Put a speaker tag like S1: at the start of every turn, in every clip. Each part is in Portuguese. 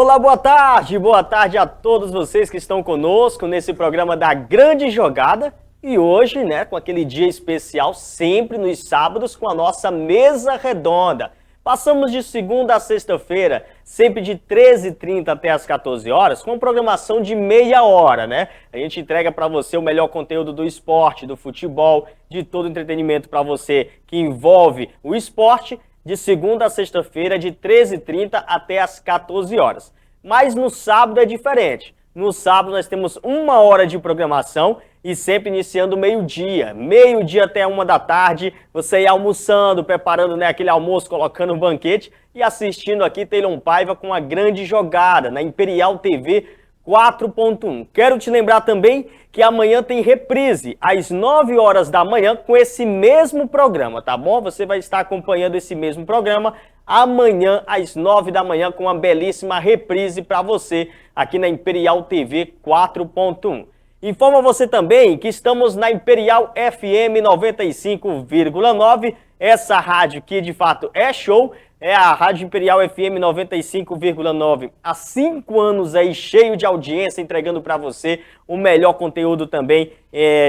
S1: Olá, boa tarde a todos vocês que estão conosco nesse programa da Grande Jogada e hoje, né, com aquele dia especial sempre nos sábados com a nossa mesa redonda. Passamos de segunda a sexta-feira, sempre de 13h30 até as 14 horas, com programação de meia hora, né? A gente entrega para você o melhor conteúdo do esporte, do futebol, de todo o entretenimento para você que envolve o esporte, de segunda a sexta-feira, de 13h30 até as 14 horas. Mas no sábado é diferente. No sábado nós temos 1 hora de programação e sempre iniciando meio-dia até 1 da tarde, você ia almoçando, preparando, né, aquele almoço, colocando um banquete e assistindo aqui Teilon Paiva com a Grande Jogada na Imperial TV 4.1. Quero te lembrar também que amanhã tem reprise às 9 horas da manhã com esse mesmo programa, tá bom? Você vai estar acompanhando esse mesmo programa amanhã às 9 da manhã com uma belíssima reprise para você aqui na Imperial TV 4.1. Informa você também que estamos na Imperial FM 95,9, essa rádio que de fato é show, é a Rádio Imperial FM 95,9, há 5 anos aí cheio de audiência, entregando para você o melhor conteúdo também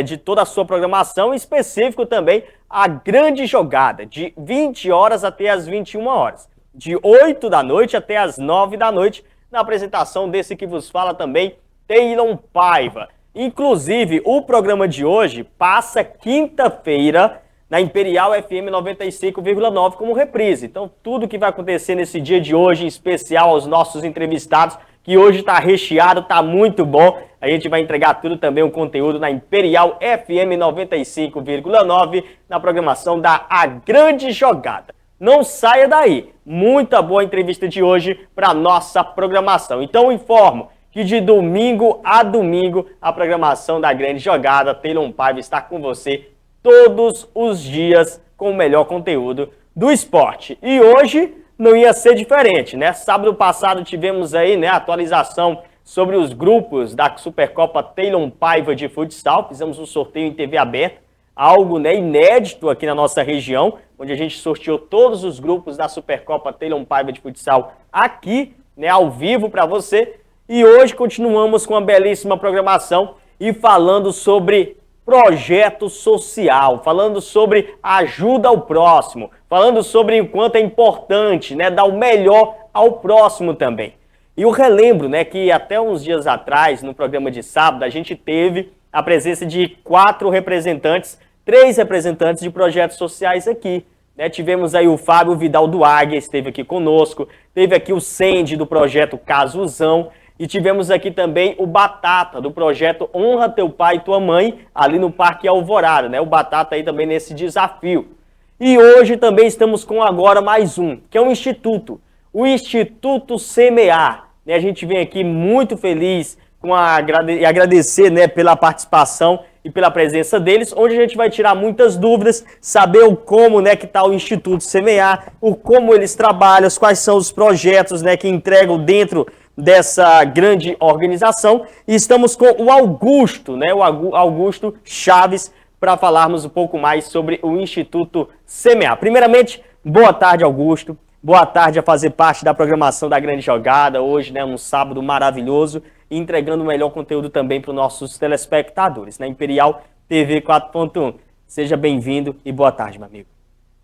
S1: de toda a sua programação, específico também a Grande Jogada, de 20 horas até as 21 horas, de 8 da noite até as 9 da noite, na apresentação desse que vos fala também, Teilon Paiva. Inclusive, o programa de hoje passa quinta-feira na Imperial FM 95,9 como reprise. Então, tudo que vai acontecer nesse dia de hoje, em especial aos nossos entrevistados, que hoje está recheado, está muito bom. A gente vai entregar tudo também, o conteúdo na Imperial FM 95,9, na programação da A Grande Jogada. Não saia daí. Muita boa entrevista de hoje para nossa programação. Então, informo que de domingo a domingo, a programação da Grande Jogada, Teilon Paiva está com você todos os dias com o melhor conteúdo do esporte. E hoje não ia ser diferente, né? Sábado passado tivemos aí, né, a atualização sobre os grupos da Supercopa Teilon Paiva de futsal. Fizemos um sorteio em TV aberta, algo, né, inédito aqui na nossa região, onde a gente sorteou todos os grupos da Supercopa Teilon Paiva de futsal aqui, né, ao vivo para você. E hoje continuamos com uma belíssima programação e falando sobre projeto social, falando sobre ajuda ao próximo, falando sobre o quanto é importante, né, dar o melhor ao próximo também. E eu relembro, né, que até uns dias atrás, no programa de sábado, a gente teve a presença de 3 representantes de projetos sociais aqui. Né? Tivemos aí o Fábio Vidal do Águia, esteve aqui conosco, teve aqui o Sandy do projeto Casuzão, e tivemos aqui também o Batata, do projeto Honra Teu Pai e Tua Mãe, ali no Parque Alvorada, né? O Batata aí também nesse desafio. E hoje também estamos com agora mais um, que é um instituto, o Instituto Semear. Né? A gente vem aqui muito feliz e agradecer, né, pela participação e pela presença deles, onde a gente vai tirar muitas dúvidas, saber o como, né, que está o Instituto Semear, o como eles trabalham, quais são os projetos, né, que entregam dentro dessa grande organização. E estamos com o Augusto, né, o Augusto Chaves, para falarmos um pouco mais sobre o Instituto Semear. Primeiramente, boa tarde, Augusto. Boa tarde a fazer parte da programação da Grande Jogada, hoje, né, um sábado maravilhoso, e entregando o melhor conteúdo também para os nossos telespectadores, na Imperial TV 4.1. Seja bem-vindo e boa tarde, meu amigo.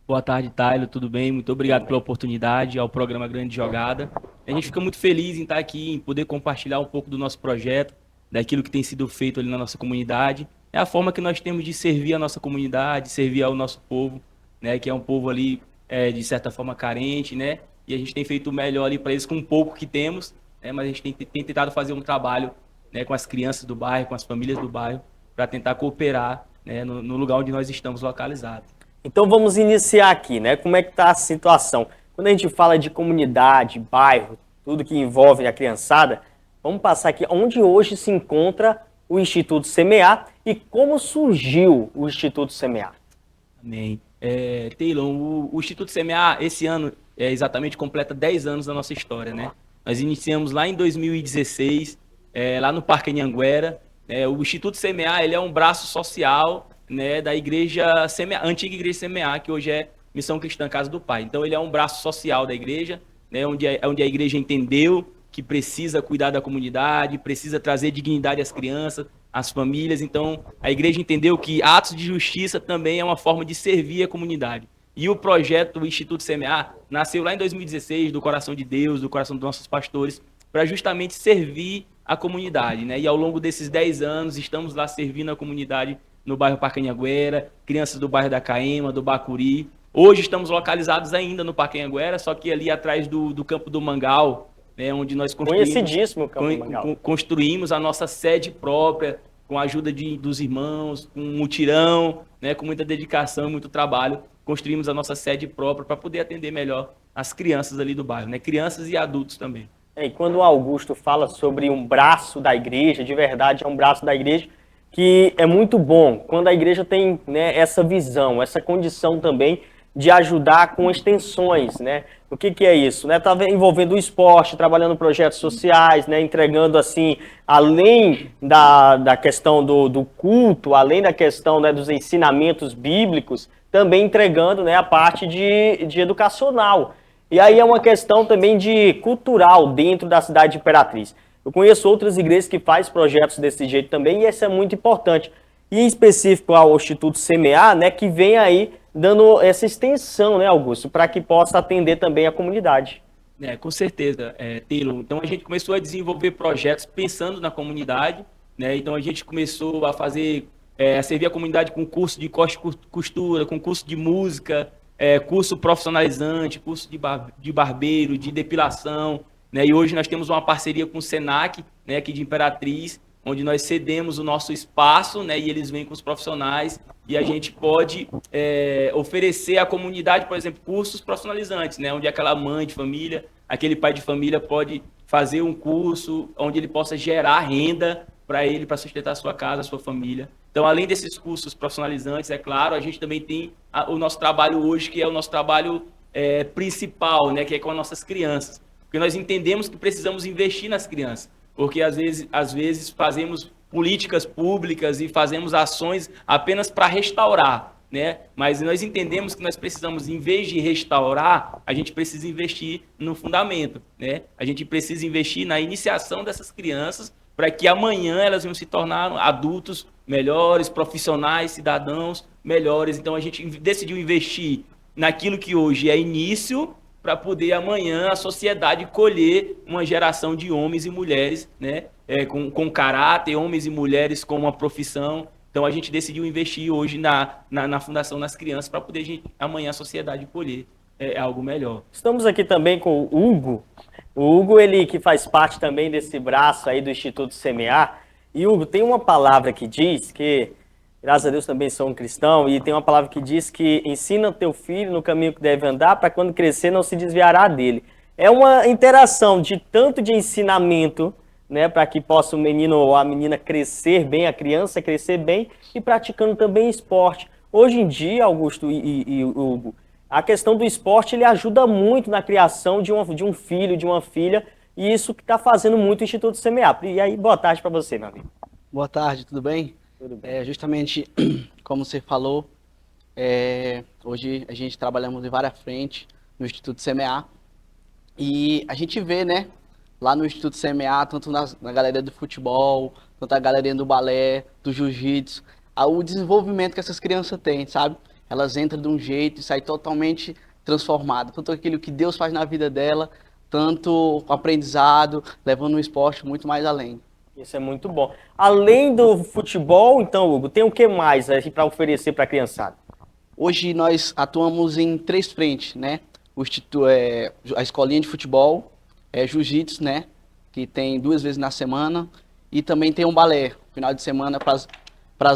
S2: Boa tarde, Tailo, tudo bem? Muito obrigado pela oportunidade ao programa Grande Jogada. A gente fica muito feliz em estar aqui, em poder compartilhar um pouco do nosso projeto, daquilo que tem sido feito ali na nossa comunidade. É a forma que nós temos de servir a nossa comunidade, servir ao nosso povo, né, que é um povo ali, de certa forma, carente, né? E a gente tem feito o melhor ali para eles com o pouco que temos, né? Mas a gente tem tentado fazer um trabalho, né, com as crianças do bairro, com as famílias do bairro, para tentar cooperar, né, no lugar onde nós estamos localizados.
S1: Então vamos iniciar aqui, né? Como é que está a situação? Quando a gente fala de comunidade, bairro, tudo que envolve a criançada, vamos passar aqui onde hoje se encontra o Instituto Semear e como surgiu o Instituto Semear.
S2: Amém. Teilon, o Instituto Semear esse ano exatamente completa 10 anos da nossa história, né? Nós iniciamos lá em 2016, lá no Parque Anhanguera. O Instituto Semear, ele é um braço social, né, da igreja Semear, antiga igreja Semear, que hoje é Missão Cristã Casa do Pai. Então ele é um braço social da igreja, né, onde a igreja entendeu que precisa cuidar da comunidade, precisa trazer dignidade às crianças, às famílias. Então, a igreja entendeu que atos de justiça também é uma forma de servir a comunidade. E o projeto do Instituto Semear nasceu lá em 2016, do coração de Deus, do coração dos nossos pastores, para justamente servir a comunidade, né? E ao longo desses 10 anos, estamos lá servindo a comunidade no bairro Pacaembu, crianças do bairro da Caema, do Bacuri. Hoje estamos localizados ainda no Pacaembu, só que ali atrás do Campo do Mangal, né, onde nós
S1: Conhecidíssimo Campo do Mangal.
S2: Construímos a nossa sede própria, com a ajuda dos irmãos, com um mutirão, né, com muita dedicação e muito trabalho. Construímos a nossa sede própria para poder atender melhor as crianças ali do bairro, né, crianças e adultos também.
S1: E quando o Augusto fala sobre um braço da igreja, de verdade é um braço da igreja, que é muito bom quando a igreja tem, né, essa visão, essa condição também de ajudar com extensões, né? O que é isso? Né? Tá envolvendo o esporte, trabalhando projetos sociais, né? Entregando assim, além da questão do culto, além da questão, né, dos ensinamentos bíblicos, também entregando, né, a parte de educacional. E aí é uma questão também de cultural dentro da cidade de Imperatriz. Eu conheço outras igrejas que fazem projetos desse jeito também, e isso é muito importante. E em específico ao Instituto Semear, né, que vem aí dando essa extensão, né, Augusto, para que possa atender também a comunidade.
S2: Com certeza, Taylor. Então a gente começou a desenvolver projetos pensando na comunidade, né? Então a gente começou a fazer, a servir a comunidade com curso de corte e costura, com curso de música, curso profissionalizante, curso de barbeiro, de depilação, né? E hoje nós temos uma parceria com o Senac, né, aqui de Imperatriz, onde nós cedemos o nosso espaço, né, e eles vêm com os profissionais e a gente pode oferecer à comunidade, por exemplo, cursos profissionalizantes, né, onde aquela mãe de família, aquele pai de família pode fazer um curso onde ele possa gerar renda para ele, para sustentar a sua casa, a sua família. Então, além desses cursos profissionalizantes, é claro, a gente também tem o nosso trabalho hoje, que é o nosso trabalho principal, né, que é com as nossas crianças. Porque nós entendemos que precisamos investir nas crianças. Porque às vezes fazemos políticas públicas e fazemos ações apenas para restaurar, né? Mas nós entendemos que nós precisamos, em vez de restaurar, a gente precisa investir no fundamento, né? A gente precisa investir na iniciação dessas crianças para que amanhã elas venham se tornar adultos melhores, profissionais, cidadãos melhores. Então a gente decidiu investir naquilo que hoje é início, para poder amanhã a sociedade colher uma geração de homens e mulheres, né, com caráter, homens e mulheres com uma profissão. Então a gente decidiu investir hoje na Fundação nas Crianças para poder amanhã a sociedade colher algo melhor.
S1: Estamos aqui também com o Hugo. O Hugo, ele que faz parte também desse braço aí do Instituto Semear. E Hugo, tem uma palavra que diz que, graças a Deus também sou um cristão, e tem uma palavra que diz que ensina teu filho no caminho que deve andar, para quando crescer não se desviará dele. É uma interação de tanto de ensinamento, né, para que possa o menino ou a menina crescer bem, a criança crescer bem, e praticando também esporte. Hoje em dia, Augusto e Hugo, a questão do esporte ele ajuda muito na criação de um filho, de uma filha, e isso que está fazendo muito o Instituto Semear. E aí, boa tarde para você, meu amigo.
S3: Boa tarde, tudo bem? Justamente como você falou, hoje a gente trabalhamos em várias frentes no Instituto Semear e a gente vê, né, lá no Instituto Semear, tanto na galeria do futebol, tanto a galeria do balé, do jiu-jitsu, o desenvolvimento que essas crianças têm, sabe? Elas entram de um jeito e saem totalmente transformadas, tanto aquilo que Deus faz na vida dela, tanto o aprendizado, levando o esporte muito mais além.
S1: Isso é muito bom. Além do futebol, então, Hugo, tem o que mais para oferecer para a criançada?
S3: Hoje nós atuamos em 3 frentes, né? A escolinha de futebol, jiu-jitsu, né? Que tem 2 vezes na semana, e também tem um balé, final de semana para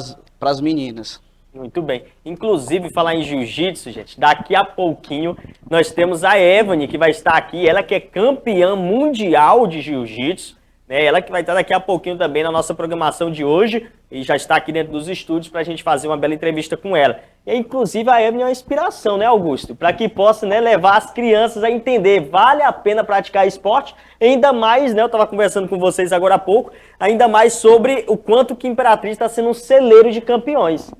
S3: as meninas.
S1: Muito bem. Inclusive, falar em jiu-jitsu, gente, daqui a pouquinho nós temos a Evany, que vai estar aqui, ela que é campeã mundial de jiu-jitsu. Ela que vai estar daqui a pouquinho também na nossa programação de hoje e já está aqui dentro dos estúdios para a gente fazer uma bela entrevista com ela. E, inclusive, a Evany é uma inspiração, né, Augusto? Para que possa, né, levar as crianças a entender, vale a pena praticar esporte, ainda mais, né, eu estava conversando com vocês agora há pouco, ainda mais sobre o quanto que Imperatriz está sendo um celeiro de campeões.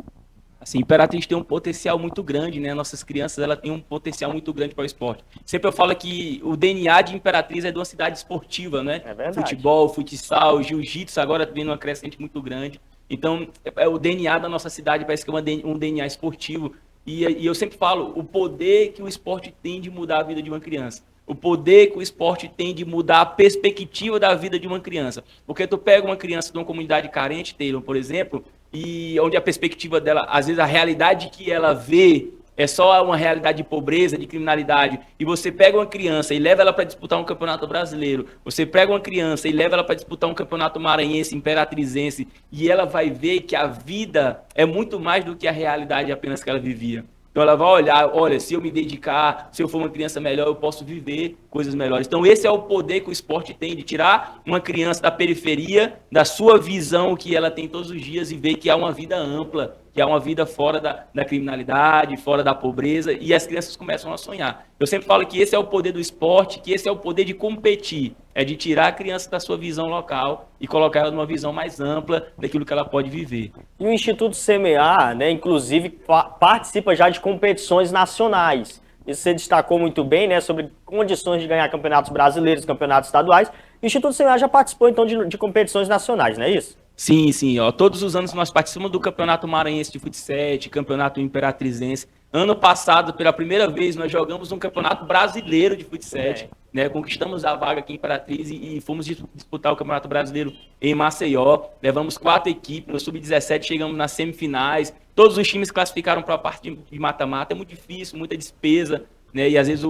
S2: Assim, Imperatriz tem um potencial muito grande, né? Nossas crianças, ela tem um potencial muito grande para o esporte. Sempre eu falo que o DNA de Imperatriz é de uma cidade esportiva, né?
S1: É verdade.
S2: Futebol, futsal, jiu-jitsu, agora vem uma crescente muito grande. Então, o DNA da nossa cidade parece que é um DNA esportivo. E eu sempre falo, o poder que o esporte tem de mudar a vida de uma criança. O poder que o esporte tem de mudar a perspectiva da vida de uma criança. Porque tu pega uma criança de uma comunidade carente, Taylor, por exemplo, e onde a perspectiva dela, às vezes a realidade que ela vê é só uma realidade de pobreza, de criminalidade, e você pega uma criança e leva ela para disputar um campeonato brasileiro, você pega uma criança e leva ela para disputar um campeonato maranhense, imperatrizense, e ela vai ver que a vida é muito mais do que a realidade apenas que ela vivia. Então ela vai olhar, olha, se eu me dedicar, se eu for uma criança melhor, eu posso viver coisas melhores. Então esse é o poder que o esporte tem de tirar uma criança da periferia, da sua visão que ela tem todos os dias e ver que há uma vida ampla, que há uma vida fora da criminalidade, fora da pobreza, e as crianças começam a sonhar. Eu sempre falo que esse é o poder do esporte, que esse é o poder de competir, é de tirar a criança da sua visão local e colocar ela numa visão mais ampla daquilo que ela pode viver.
S1: E o Instituto CMA, né, inclusive, participa já de competições nacionais. Isso você destacou muito bem, né, sobre condições de ganhar campeonatos brasileiros, campeonatos estaduais. O Instituto CMA já participou, então, de competições nacionais, não é isso?
S2: Sim, sim. Ó, todos os anos nós participamos do Campeonato Maranhense de Futsal, Campeonato Imperatrizense. Ano passado, pela primeira vez, nós jogamos um Campeonato Brasileiro de Futsal. Né? Conquistamos a vaga aqui em Imperatriz e fomos disputar o Campeonato Brasileiro em Maceió. Levamos 4 equipes, no Sub-17 chegamos nas semifinais. Todos os times classificaram para a parte de mata-mata. É muito difícil, muita despesa. Né? E às vezes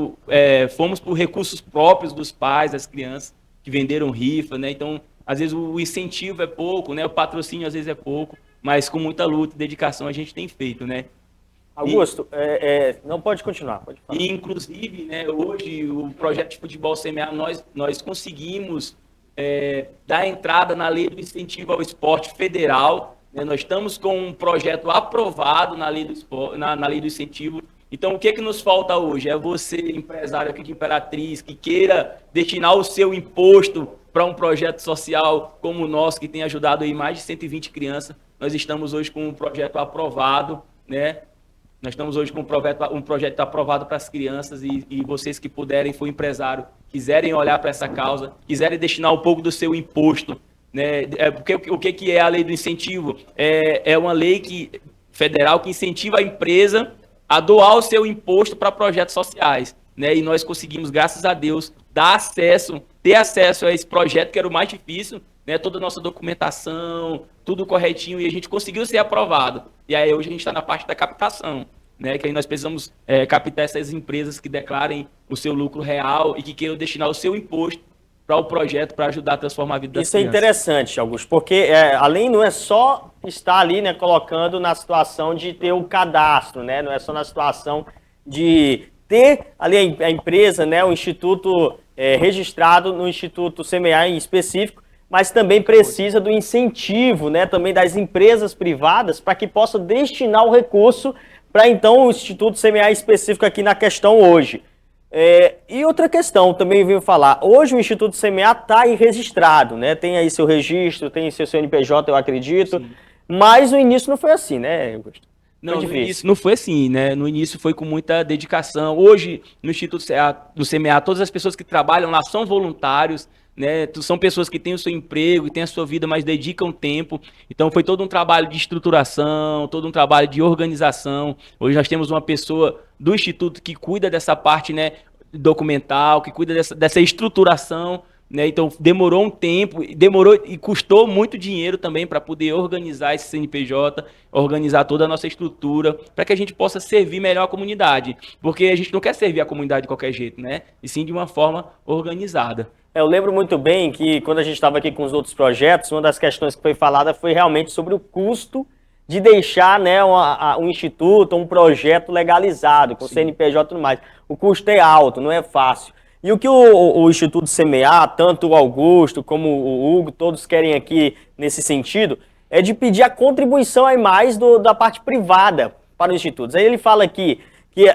S2: fomos por recursos próprios dos pais, das crianças, que venderam rifa. Né? Então, às vezes o incentivo é pouco, né? O patrocínio às vezes é pouco, mas com muita luta e dedicação a gente tem feito, né?
S1: Augusto, não pode continuar, pode falar.
S2: E inclusive, né, hoje o projeto de futebol CMA, nós conseguimos dar entrada na lei do incentivo ao esporte federal, né? Nós estamos com um projeto aprovado na lei do esporte, na lei do incentivo. Então, o que nos falta hoje? É você, empresário aqui de Imperatriz, que queira destinar o seu imposto para um projeto social como o nosso, que tem ajudado aí mais de 120 crianças. Nós estamos hoje com um projeto aprovado, né? Nós estamos hoje com um projeto aprovado para as crianças e vocês que puderem, for empresário, quiserem olhar para essa causa, quiserem destinar um pouco do seu imposto, né? Porque o que é a lei do incentivo? É uma lei federal que incentiva a empresa a doar o seu imposto para projetos sociais, né? E nós conseguimos, graças a Deus, ter acesso a esse projeto, que era o mais difícil, né? Toda a nossa documentação, tudo corretinho, e a gente conseguiu ser aprovado. E aí hoje a gente está na parte da captação, né? Que aí nós precisamos captar essas empresas que declarem o seu lucro real e que queiram destinar o seu imposto para o projeto, para ajudar a transformar a vida das crianças.
S1: Isso é interessante, Augusto, porque além não é só estar ali, né, colocando na situação de ter o cadastro, né? Não é só na situação de ter ali a empresa, né, o instituto registrado no Instituto CMA em específico, mas também precisa do incentivo, né, também das empresas privadas para que possa destinar o recurso para então o Instituto CMA específico aqui na questão hoje. E outra questão, também veio falar, hoje o Instituto CMA está aí registrado, né, tem aí seu registro, tem seu CNPJ, eu acredito, sim, mas no início não foi assim, né, Augusto?
S2: Não, no início não foi assim, né? No início foi com muita dedicação. Hoje, no Instituto do CMA, todas as pessoas que trabalham lá são voluntários, né? São pessoas que têm o seu emprego e têm a sua vida, mas dedicam tempo. Então, foi todo um trabalho de estruturação, todo um trabalho de organização. Hoje nós temos uma pessoa do Instituto que cuida dessa parte, né, documental, que cuida dessa estruturação, né? Então demorou um tempo, e custou muito dinheiro também para poder organizar esse CNPJ, organizar toda a nossa estrutura, para que a gente possa servir melhor a comunidade, porque a gente não quer servir a comunidade de qualquer jeito, né? E sim de uma forma organizada.
S1: Eu lembro muito bem que quando a gente estava aqui com os outros projetos, uma das questões que foi falada foi realmente sobre o custo de deixar, né, um instituto, um projeto legalizado, com CNPJ e tudo mais. O custo é alto, não é fácil. E o que o Instituto CMA, tanto o Augusto como o Hugo, todos querem aqui nesse sentido, é de pedir a contribuição aí mais da parte privada para os institutos. Aí ele fala aqui que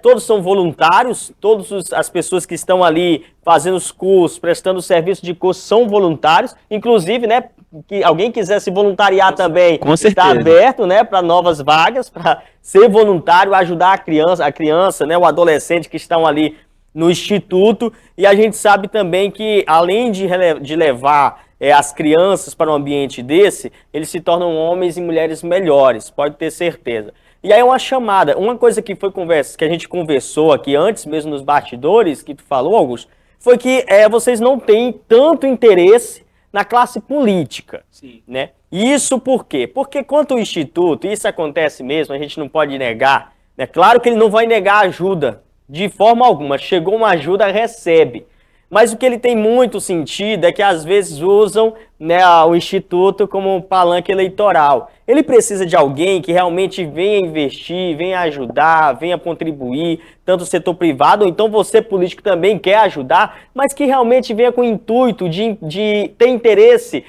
S1: todos são voluntários, todas as pessoas que estão ali fazendo os cursos, prestando serviço de curso são voluntários, inclusive, né, que alguém quiser se voluntariar também,
S2: Com
S1: está
S2: certeza.
S1: aberto, né, para novas vagas, para ser voluntário, ajudar a criança, né, o adolescente que estão ali no instituto. E a gente sabe também que, além de levar as crianças para um ambiente desse, eles se tornam homens e mulheres melhores, pode ter certeza. E aí uma chamada, uma coisa que que a gente conversou aqui antes mesmo nos bastidores, que tu falou, Augusto, foi que vocês não têm tanto interesse na classe política.
S2: Sim.
S1: Né? Isso por quê? Porque quanto ao Instituto, isso acontece mesmo, a gente não pode negar, né? Claro que ele não vai negar ajuda, de forma alguma. Chegou uma ajuda, recebe. Mas o que ele tem muito sentido é que às vezes usam, né, o Instituto como palanque eleitoral. Ele precisa de alguém que realmente venha investir, venha ajudar, venha contribuir, tanto o setor privado, ou então você político também quer ajudar, mas que realmente venha com o intuito de ter interesse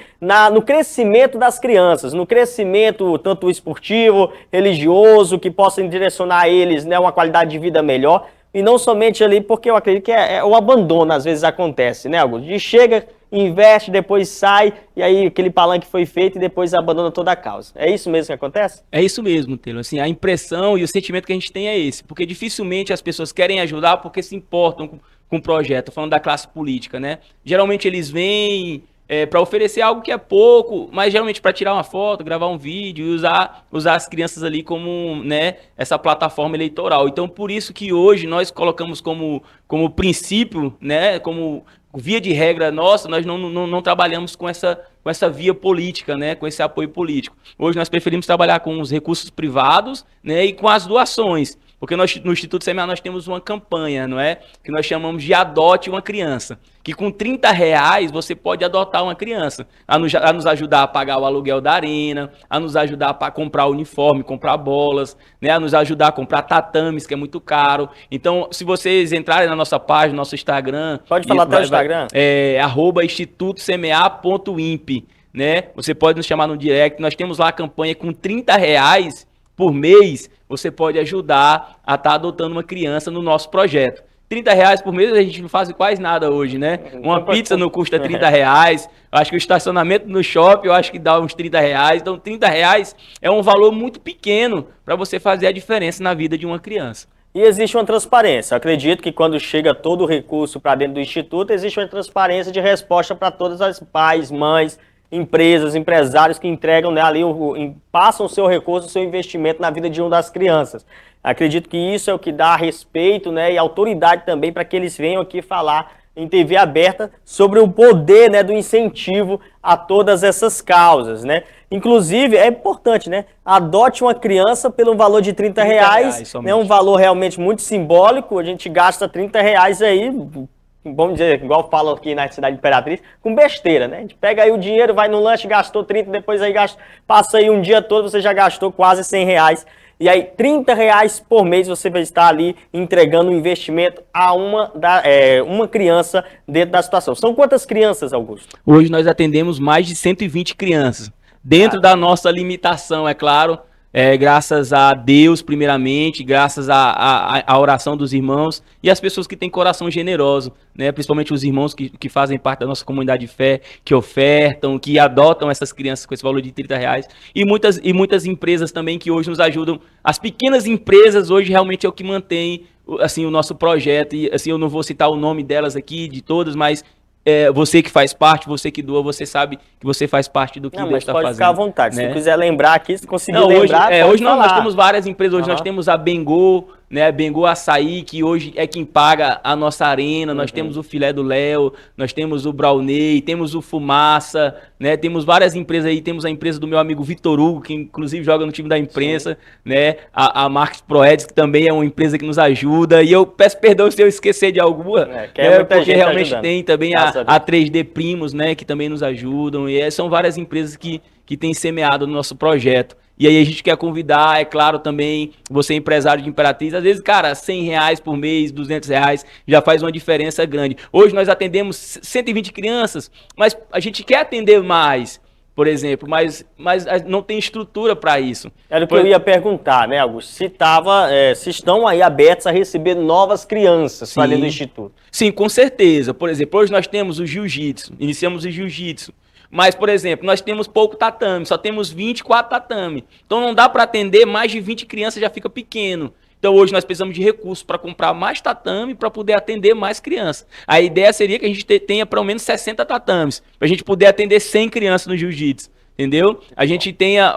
S1: no crescimento das crianças, no crescimento tanto esportivo, religioso, que possa direcionar eles, né, uma qualidade de vida melhor. E não somente ali, porque eu acredito que o abandono às vezes acontece, né, Augusto? De chega, investe, depois sai, e aí aquele palanque foi feito e depois abandona toda a causa. É isso mesmo que acontece?
S2: É isso mesmo, Taylor. Assim, a impressão e o sentimento que a gente tem é esse. Porque dificilmente as pessoas querem ajudar porque se importam com o projeto. Falando da classe política, né? Geralmente eles vêm para oferecer algo que é pouco, mas geralmente para tirar uma foto, gravar um vídeo e usar as crianças ali como, né, essa plataforma eleitoral. Então, por isso que hoje nós colocamos como princípio, né, como via de regra nossa, nós não trabalhamos com essa via política, né, com esse apoio político. Hoje nós preferimos trabalhar com os recursos privados, né, e com as doações. Porque no Instituto CMA nós temos uma campanha, não é? Que nós chamamos de Adote uma Criança. Que com R$30 você pode adotar uma criança. A nos ajudar a pagar o aluguel da arena, a nos ajudar a comprar uniforme, comprar bolas, né? A nos ajudar a comprar tatames, que é muito caro. Então, se vocês entrarem na nossa página, no nosso Instagram...
S1: Pode falar até o Instagram?
S2: @institutocma.imp, né? Você pode nos chamar no direct. Nós temos lá a campanha com R$30 por mês, você pode ajudar a estar adotando uma criança no nosso projeto. R$30 por mês a gente não faz quase nada hoje, né? Uma pizza não custa R$30. Acho que o estacionamento no shopping eu acho que dá uns R$30. Então R$30 é um valor muito pequeno para você fazer a diferença na vida de uma criança.
S1: E existe uma transparência. Eu acredito que quando chega todo o recurso para dentro do Instituto, existe uma transparência de resposta para todas as pais, mães, empresas, empresários que entregam, né, ali, passam o seu recurso, o seu investimento na vida de uma das crianças. Acredito que isso é o que dá respeito, né, e autoridade também para que eles venham aqui falar em TV aberta sobre o poder, né, do incentivo a todas essas causas, né? Inclusive, é importante, né? Adote uma criança pelo valor de R$30, né, um valor realmente muito simbólico. A gente gasta R$30 aí, vamos dizer, igual falam aqui na cidade de Imperatriz, com besteira, né? A gente pega aí o dinheiro, vai no lanche, gastou 30, depois aí passa aí um dia todo, você já gastou quase R$100. E aí, R$30 por mês você vai estar ali entregando um investimento a uma criança dentro da situação. São quantas crianças, Augusto?
S2: Hoje nós atendemos mais de 120 crianças. Dentro da nossa limitação, é claro, graças a Deus, primeiramente, graças à oração dos irmãos e as pessoas que têm coração generoso, né? Principalmente os irmãos que fazem parte da nossa comunidade de fé, que ofertam, que adotam essas crianças com esse valor de R$30. E muitas empresas também que hoje nos ajudam. As pequenas empresas hoje realmente é o que mantém assim, o nosso projeto. E assim, eu não vou citar o nome delas aqui, de todas, mas... você que faz parte, você que doa, você sabe que você faz parte do que Deus está fazendo.
S1: Pode ficar à vontade,
S2: né?
S1: Se quiser lembrar aqui, se conseguir lembrar,
S2: hoje nós temos várias empresas, hoje nós temos a Bengô, né, Bengô Açaí, que hoje é quem paga a nossa arena, nós temos o Filé do Léo, nós temos o Braunei, temos o Fumaça, né, temos várias empresas aí, temos a empresa do meu amigo Vitor Hugo, que inclusive joga no time da imprensa, né, a Marcos Proedes, que também é uma empresa que nos ajuda, e eu peço perdão se eu esquecer de alguma, porque realmente tem também a 3D Primos, né, que também nos ajudam, e são várias empresas que têm semeado no nosso projeto. E aí a gente quer convidar, é claro, também, você empresário de Imperatriz, às vezes, cara, R$100 por mês, R$200, já faz uma diferença grande. Hoje nós atendemos 120 crianças, mas a gente quer atender mais, por exemplo, mas não tem estrutura para isso.
S1: Era o que eu ia perguntar, né, Augusto? Se estão aí abertos a receber novas crianças para dentro do Instituto.
S2: Sim, com certeza. Por exemplo, hoje nós temos o jiu-jitsu, iniciamos o jiu-jitsu. Mas, por exemplo, nós temos pouco tatame, só temos 24 tatame. Então não dá para atender mais de 20 crianças, já fica pequeno. Então hoje nós precisamos de recursos para comprar mais tatame para poder atender mais crianças. A ideia seria que a gente tenha pelo menos 60 tatames, para a gente poder atender 100 crianças no jiu-jitsu, entendeu?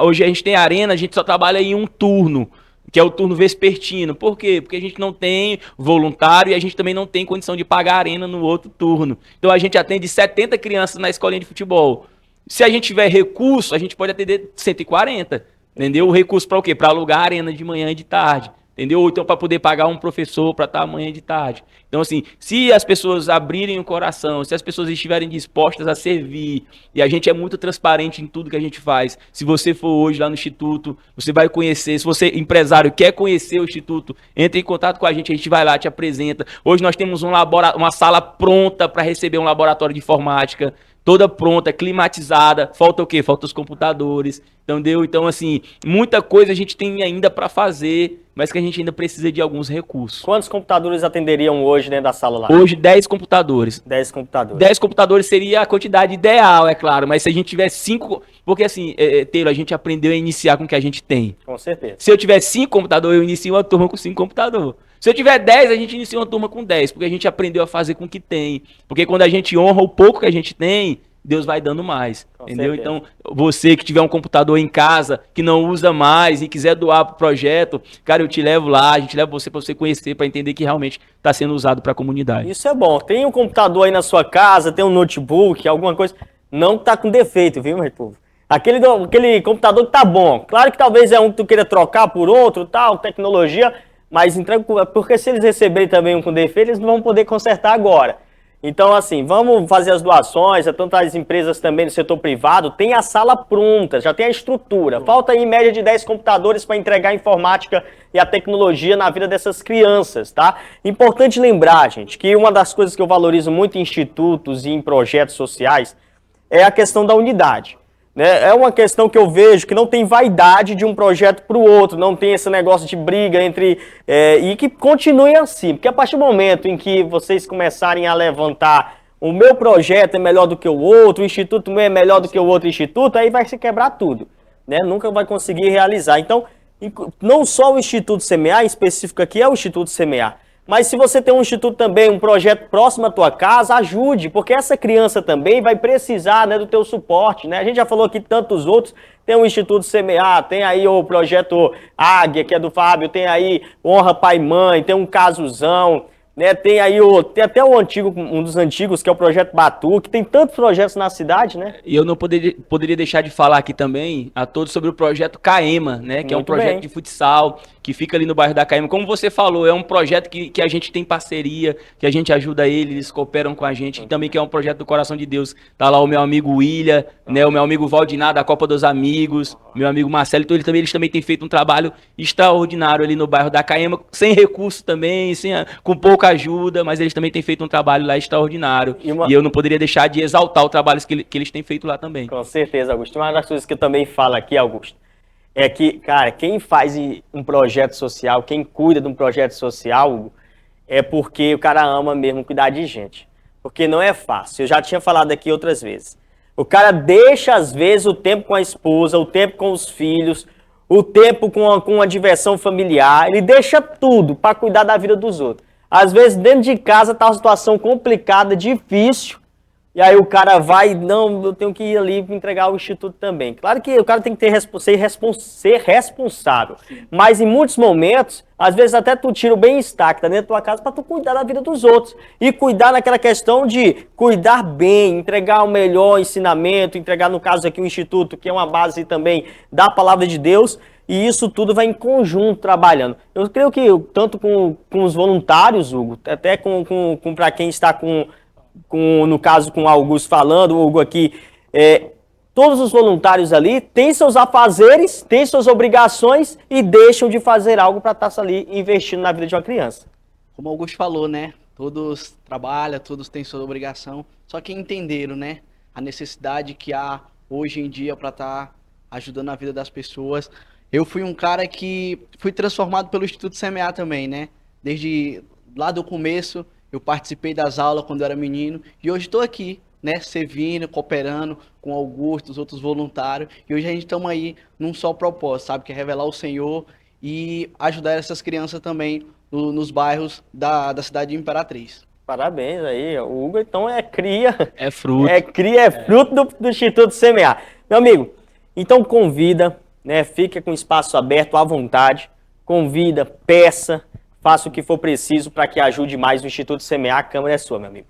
S2: Hoje a gente tem arena, a gente só trabalha em um turno, que é o turno vespertino. Por quê? Porque a gente não tem voluntário e a gente também não tem condição de pagar a arena no outro turno. Então a gente atende 70 crianças na escolinha de futebol. Se a gente tiver recurso, a gente pode atender 140, entendeu? O recurso para o quê? Para alugar a arena de manhã e de tarde. Entendeu? Ou então para poder pagar um professor para estar amanhã de tarde. Então, assim, se as pessoas abrirem o coração, se as pessoas estiverem dispostas a servir, e a gente é muito transparente em tudo que a gente faz. Se você for hoje lá no Instituto, você vai conhecer. Se você, empresário, quer conhecer o Instituto, entre em contato com a gente vai lá, te apresenta. Hoje nós temos uma sala pronta para receber um laboratório de informática, toda pronta, climatizada. Falta o quê? Falta os computadores. Entendeu? Então, assim, muita coisa a gente tem ainda para fazer, mas que a gente ainda precisa de alguns recursos.
S1: Quantos computadores atenderiam hoje dentro da sala lá?
S2: Hoje, 10 computadores.
S1: 10 computadores.
S2: 10 computadores seria a quantidade ideal, é claro, mas se a gente tiver 5... Porque, assim, Teiro, a gente aprendeu a iniciar com o que a gente tem.
S1: Com certeza.
S2: Se eu tiver 5 computadores, eu inicio uma turma com 5 computadores. Se eu tiver 10, a gente inicia uma turma com 10, porque a gente aprendeu a fazer com o que tem. Porque quando a gente honra o pouco que a gente tem, Deus vai dando mais,
S1: com
S2: entendeu?
S1: certeza.
S2: Então, você que tiver um computador em casa, que não usa mais e quiser doar para o projeto, cara, eu te levo lá, a gente leva você para você conhecer, para entender que realmente está sendo usado para a comunidade.
S1: Isso é bom. Tem um computador aí na sua casa, tem um notebook, alguma coisa, não tá com defeito, viu, meu povo? Aquele computador que tá bom. Claro que talvez é um que tu queira trocar por outro, tal, tecnologia, mas porque se eles receberem também um com defeito, eles não vão poder consertar agora. Então, assim, vamos fazer as doações, tanto as empresas também do setor privado, tem a sala pronta, já tem a estrutura. Falta aí em média de 10 computadores para entregar a informática e a tecnologia na vida dessas crianças, tá? Importante lembrar, gente, que uma das coisas que eu valorizo muito em institutos e em projetos sociais é a questão da unidade. Né? É uma questão que eu vejo que não tem vaidade de um projeto para o outro, não tem esse negócio de briga entre... e que continue assim, porque a partir do momento em que vocês começarem a levantar o meu projeto é melhor do que o outro, o instituto meu é melhor do que o outro instituto, aí vai se quebrar tudo, né? Nunca vai conseguir realizar. Então, não só o Instituto CMA, em específico aqui é o Instituto CMA, mas se você tem um instituto também, um projeto próximo à tua casa, ajude, porque essa criança também vai precisar, né, do teu suporte, né? A gente já falou aqui tantos outros, tem o Instituto CMA, tem aí o projeto Águia, que é do Fábio, tem aí Honra Pai e Mãe, tem um Casuzão, né? Tem aí tem até um dos antigos, que é o Projeto Batuque, tem tantos projetos na cidade, né?
S2: E eu não poderia deixar de falar aqui também a todos sobre o projeto Caema, né? Que é um projeto de futsal, que fica ali no bairro da Caema. Como você falou, é um projeto que a gente tem parceria, que a gente ajuda eles cooperam com a gente, e também que é um projeto do Coração de Deus. Tá lá o meu amigo William, né? O meu amigo Valdinar, da Copa dos Amigos, meu amigo Marcelo, então eles também têm feito um trabalho extraordinário ali no bairro da Caema, sem recurso também, com pouca ajuda, mas eles também têm feito um trabalho lá extraordinário. E eu não poderia deixar de exaltar o trabalho que eles têm feito lá também.
S1: Com certeza, Augusto. Uma das coisas que eu também falo aqui, Augusto, é que, cara, quem faz um projeto social, quem cuida de um projeto social, Hugo, é porque o cara ama mesmo cuidar de gente. Porque não é fácil. Eu já tinha falado aqui outras vezes. O cara deixa, às vezes, o tempo com a esposa, o tempo com os filhos, o tempo com a diversão familiar. Ele deixa tudo para cuidar da vida dos outros. Às vezes, dentro de casa tá uma situação complicada, difícil, e aí o cara vai, não, eu tenho que ir ali entregar ao instituto também. Claro que o cara tem que ser responsável, mas em muitos momentos, às vezes até tu tira o bem-estar que tá dentro da tua casa para tu cuidar da vida dos outros. E cuidar naquela questão de cuidar bem, entregar o melhor ensinamento, entregar, no caso aqui, o instituto, que é uma base também da palavra de Deus. E isso tudo vai em conjunto trabalhando. Eu creio que tanto com os voluntários, Hugo, até para quem está no caso com o Augusto falando, o Hugo aqui, todos os voluntários ali têm seus afazeres, têm suas obrigações e deixam de fazer algo para estar ali investindo na vida de uma criança.
S3: Como o Augusto falou, né? Todos trabalham, todos têm sua obrigação, só que entenderam, né? A necessidade que há hoje em dia para estar ajudando a vida das pessoas. Eu fui um cara que fui transformado pelo Instituto CMA também, né? Desde lá do começo, eu participei das aulas quando eu era menino. E hoje estou aqui, né, servindo, cooperando com o Augusto, os outros voluntários. E hoje a gente estamos aí num só propósito, sabe? Que é revelar o Senhor e ajudar essas crianças também nos bairros da cidade de Imperatriz.
S1: Parabéns aí, o Hugo então é cria.
S2: É fruto.
S1: É cria, é fruto do Instituto CMA. Meu amigo, então convida, né? Fica com o espaço aberto à vontade. Convida, peça, faça o que for preciso para que ajude mais o Instituto CMA. A câmera é sua, meu amigo.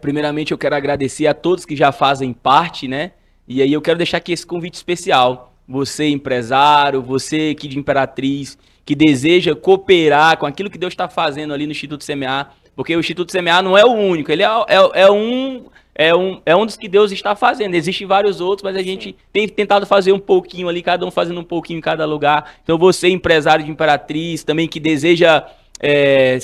S2: Primeiramente eu quero agradecer a todos que já fazem parte, né? E aí eu quero deixar aqui esse convite especial. Você, empresário, você aqui de Imperatriz, que deseja cooperar com aquilo que Deus está fazendo ali no Instituto CMA, porque o Instituto CMA não é o único, ele é um dos que Deus está fazendo. Existem vários outros, mas a gente tem tentado fazer um pouquinho ali, cada um fazendo um pouquinho em cada lugar. Então você, empresário de Imperatriz, também que deseja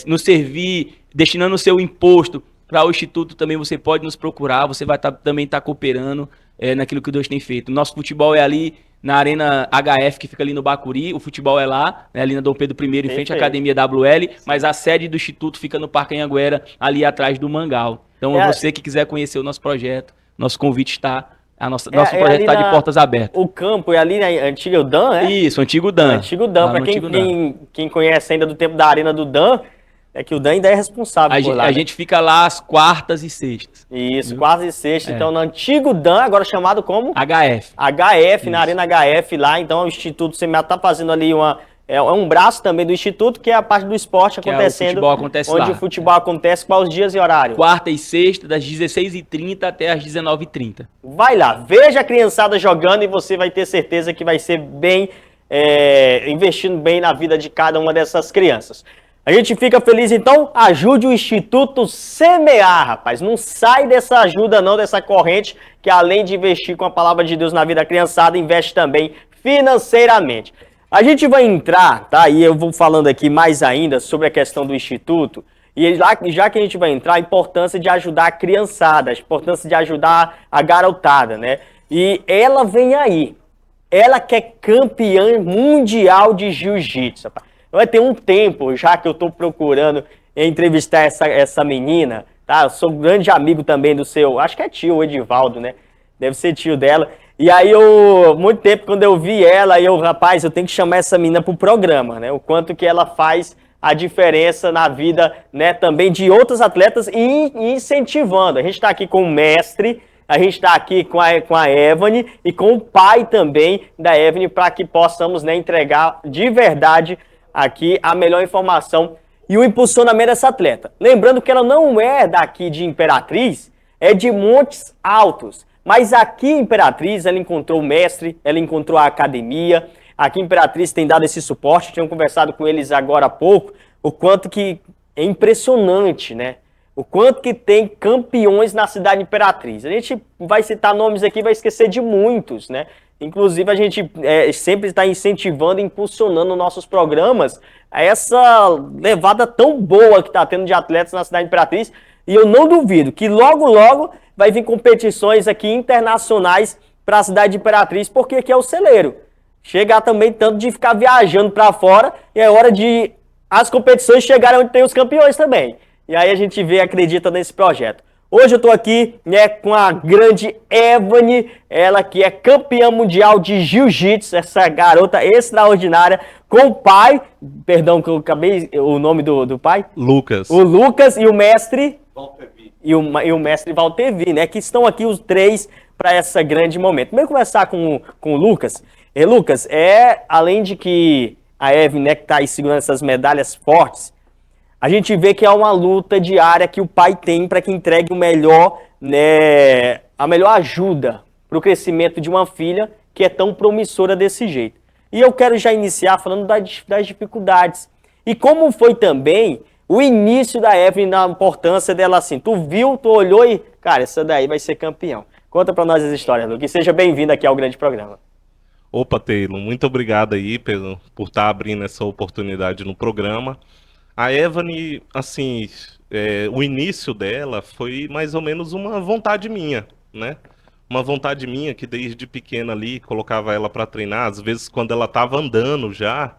S2: nos servir, destinando o seu imposto para o Instituto, também você pode nos procurar, você vai também estar cooperando naquilo que Deus tem feito. Nosso futebol é ali na Arena HF, que fica ali no Bacuri, o futebol é lá, né, ali na Dom Pedro I, em frente à Academia WL, mas a sede do Instituto fica no Parque Anhanguera, ali atrás do Mangal. Então, você que quiser conhecer o nosso projeto, nosso convite está, nosso projeto está de portas abertas.
S1: O campo é ali na antiga Dan, né?
S2: Isso, antigo Dan.
S1: Antigo Dan, para quem conhece ainda do tempo da Arena do Dan, é que o Dan ainda é responsável por lá.
S2: A gente fica lá às quartas e sextas.
S1: Isso, quartas e sextas. Então, no antigo Dan, agora chamado como?
S2: HF.
S1: HF,
S2: Isso.
S1: na Arena HF lá. Então, o Instituto CMA está fazendo ali um braço também do Instituto, que é a parte do esporte acontecendo.
S2: O futebol acontece
S1: onde
S2: lá.
S1: O futebol acontece, quais os dias e horários?
S2: Quarta e sexta, das 16h30 até as 19h30.
S1: Vai lá, veja a criançada jogando e você vai ter certeza que vai ser bem, investindo bem na vida de cada uma dessas crianças. A gente fica feliz, então, ajude o Instituto CMA, rapaz. Não sai dessa ajuda não, dessa corrente, que além de investir com a palavra de Deus na vida da criançada, investe também financeiramente. A gente vai entrar, tá? E eu vou falando aqui mais ainda sobre a questão do Instituto. E já que a gente vai entrar, a importância de ajudar a criançada, a importância de ajudar a garotada, né? E ela vem aí. Ela que é campeã mundial de jiu-jitsu, rapaz. Vai ter um tempo já que eu tô procurando entrevistar essa menina, tá? Eu sou um grande amigo também do seu, acho que é tio, o Edivaldo, né? Deve ser tio dela. E aí muito tempo, quando eu vi ela, rapaz, eu tenho que chamar essa menina pro programa, né? O quanto que ela faz a diferença na vida, né? Também de outros atletas e incentivando. A gente tá aqui com o mestre, a gente está aqui com a Evany e com o pai também da Evany para que possamos, né, entregar de verdade aqui a melhor informação e o impulsionamento dessa atleta. Lembrando que ela não é daqui de Imperatriz, é de Montes Altos. Mas aqui em Imperatriz ela encontrou o mestre, ela encontrou a academia. Aqui em Imperatriz tem dado esse suporte, tinham conversado com eles agora há pouco, o quanto que é impressionante, né? O quanto que tem campeões na cidade de Imperatriz. A gente vai citar nomes aqui, vai esquecer de muitos, né? Inclusive, a gente sempre está incentivando e impulsionando nossos programas a essa levada tão boa que está tendo de atletas na cidade de Imperatriz. E eu não duvido que logo, logo vai vir competições aqui internacionais para a cidade de Imperatriz, porque aqui é o celeiro. Chegar também tanto de ficar viajando para fora e é hora de as competições chegarem onde tem os campeões também. E aí a gente vê e acredita nesse projeto. Hoje eu estou aqui, né, com a grande Evany, ela que é campeã mundial de jiu-jitsu, essa garota extraordinária, com o pai, perdão que eu acabei o nome do pai?
S4: Lucas.
S1: O Lucas e o mestre Valtevi. E o mestre Valtevi, né, que estão aqui os três para esse grande momento. Primeiro começar com o Lucas. Lucas, além de que a Evany, né, que está aí segurando essas medalhas fortes, a gente vê que é uma luta diária que o pai tem para que entregue o melhor, né, a melhor ajuda para o crescimento de uma filha que é tão promissora desse jeito. E eu quero já iniciar falando das dificuldades. E como foi também o início da Evany, na importância dela assim. Tu viu, tu olhou e, cara, essa daí vai ser campeão. Conta para nós as histórias, Lucas. E seja bem-vindo aqui ao grande programa.
S4: Opa, Taylor, muito obrigado aí por estar abrindo essa oportunidade no programa. A Evany, assim, o início dela foi mais ou menos uma vontade minha, né? Uma vontade minha que desde pequena ali colocava ela para treinar. Às vezes, quando ela estava andando já,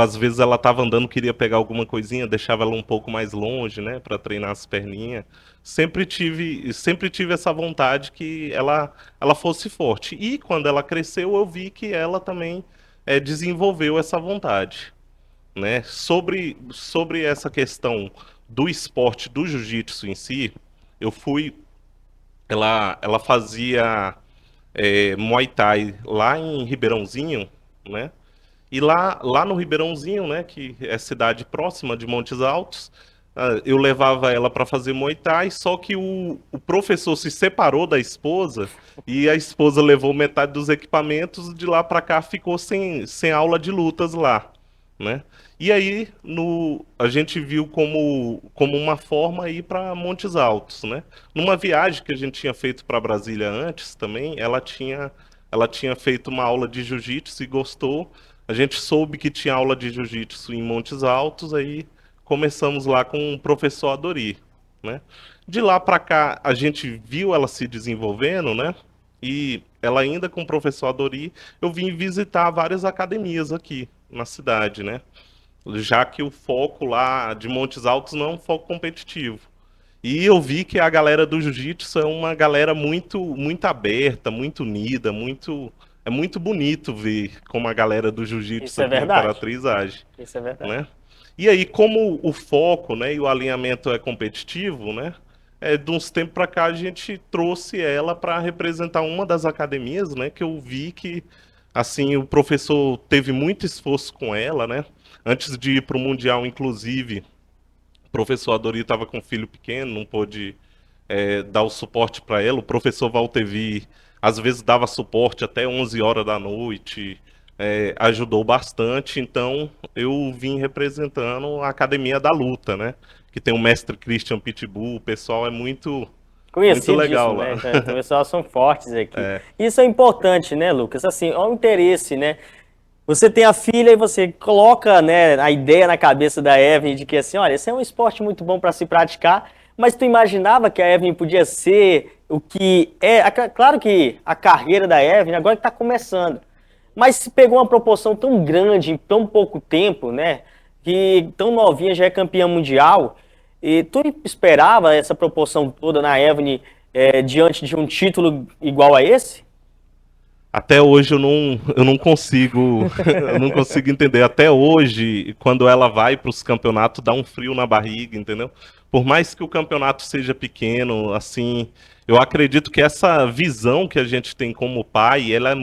S4: Às vezes ela tava andando, queria pegar alguma coisinha, deixava ela um pouco mais longe, né, para treinar as perninhas. Sempre tive essa vontade que ela fosse forte. E quando ela cresceu, eu vi que ela também desenvolveu essa vontade, né? Sobre essa questão do esporte, do jiu-jitsu em si, eu fui. Ela fazia Muay Thai lá em Ribeirãozinho, né? E lá no Ribeirãozinho, né, que é cidade próxima de Montes Altos, eu levava ela para fazer Muay Thai, só que o professor se separou da esposa e a esposa levou metade dos equipamentos, de lá para cá ficou sem aula de lutas lá, né? E aí a gente viu como uma forma ir para Montes Altos, né? Numa viagem que a gente tinha feito para Brasília antes também, ela tinha feito uma aula de jiu-jitsu e gostou. A gente soube que tinha aula de jiu-jitsu em Montes Altos, aí começamos lá com o professor Adori, né? De lá para cá, a gente viu ela se desenvolvendo, né? E ela ainda com o professor Adori, eu vim visitar várias academias aqui na cidade, né? Já que o foco lá de Montes Altos não é um foco competitivo. E eu vi que a galera do jiu-jitsu é uma galera muito aberta, muito unida, é muito bonito ver como a galera do
S1: Isso
S4: jiu-jitsu
S1: é
S4: aqui em
S1: verdade.
S4: Imperatriz age,
S1: Isso é verdade.
S4: né? E aí, como o foco, né, e o alinhamento é competitivo, né? De uns tempos para cá a gente trouxe ela para representar uma das academias, né? Que eu vi que assim o professor teve muito esforço com ela, né? Antes de ir para o Mundial, inclusive, o professor Adori estava com um filho pequeno, não pôde dar o suporte para ela. O professor Valtevi, às vezes, dava suporte até 11 horas da noite, ajudou bastante. Então, eu vim representando a Academia da Luta, né? Que tem o mestre Christian Pitbull, o pessoal é muito legal
S1: Conhecidíssimo,
S4: lá.
S1: né? Então, o pessoal são fortes aqui. Isso é importante, né, Lucas? Assim, olha o interesse, né? Você tem a filha e você coloca, né, a ideia na cabeça da Evelyn de que assim, olha, esse é um esporte muito bom para se praticar, mas tu imaginava que a Evelyn podia ser o que é? Claro que a carreira da Evelyn agora está começando, mas se pegou uma proporção tão grande em tão pouco tempo, né, que tão novinha já é campeã mundial, e tu esperava essa proporção toda na Evelyn diante de um título igual a esse?
S4: Até hoje eu não consigo, eu não consigo entender. Até hoje, quando ela vai para os campeonatos, dá um frio na barriga, entendeu? Por mais que o campeonato seja pequeno, assim, eu acredito que essa visão que a gente tem como pai, ela é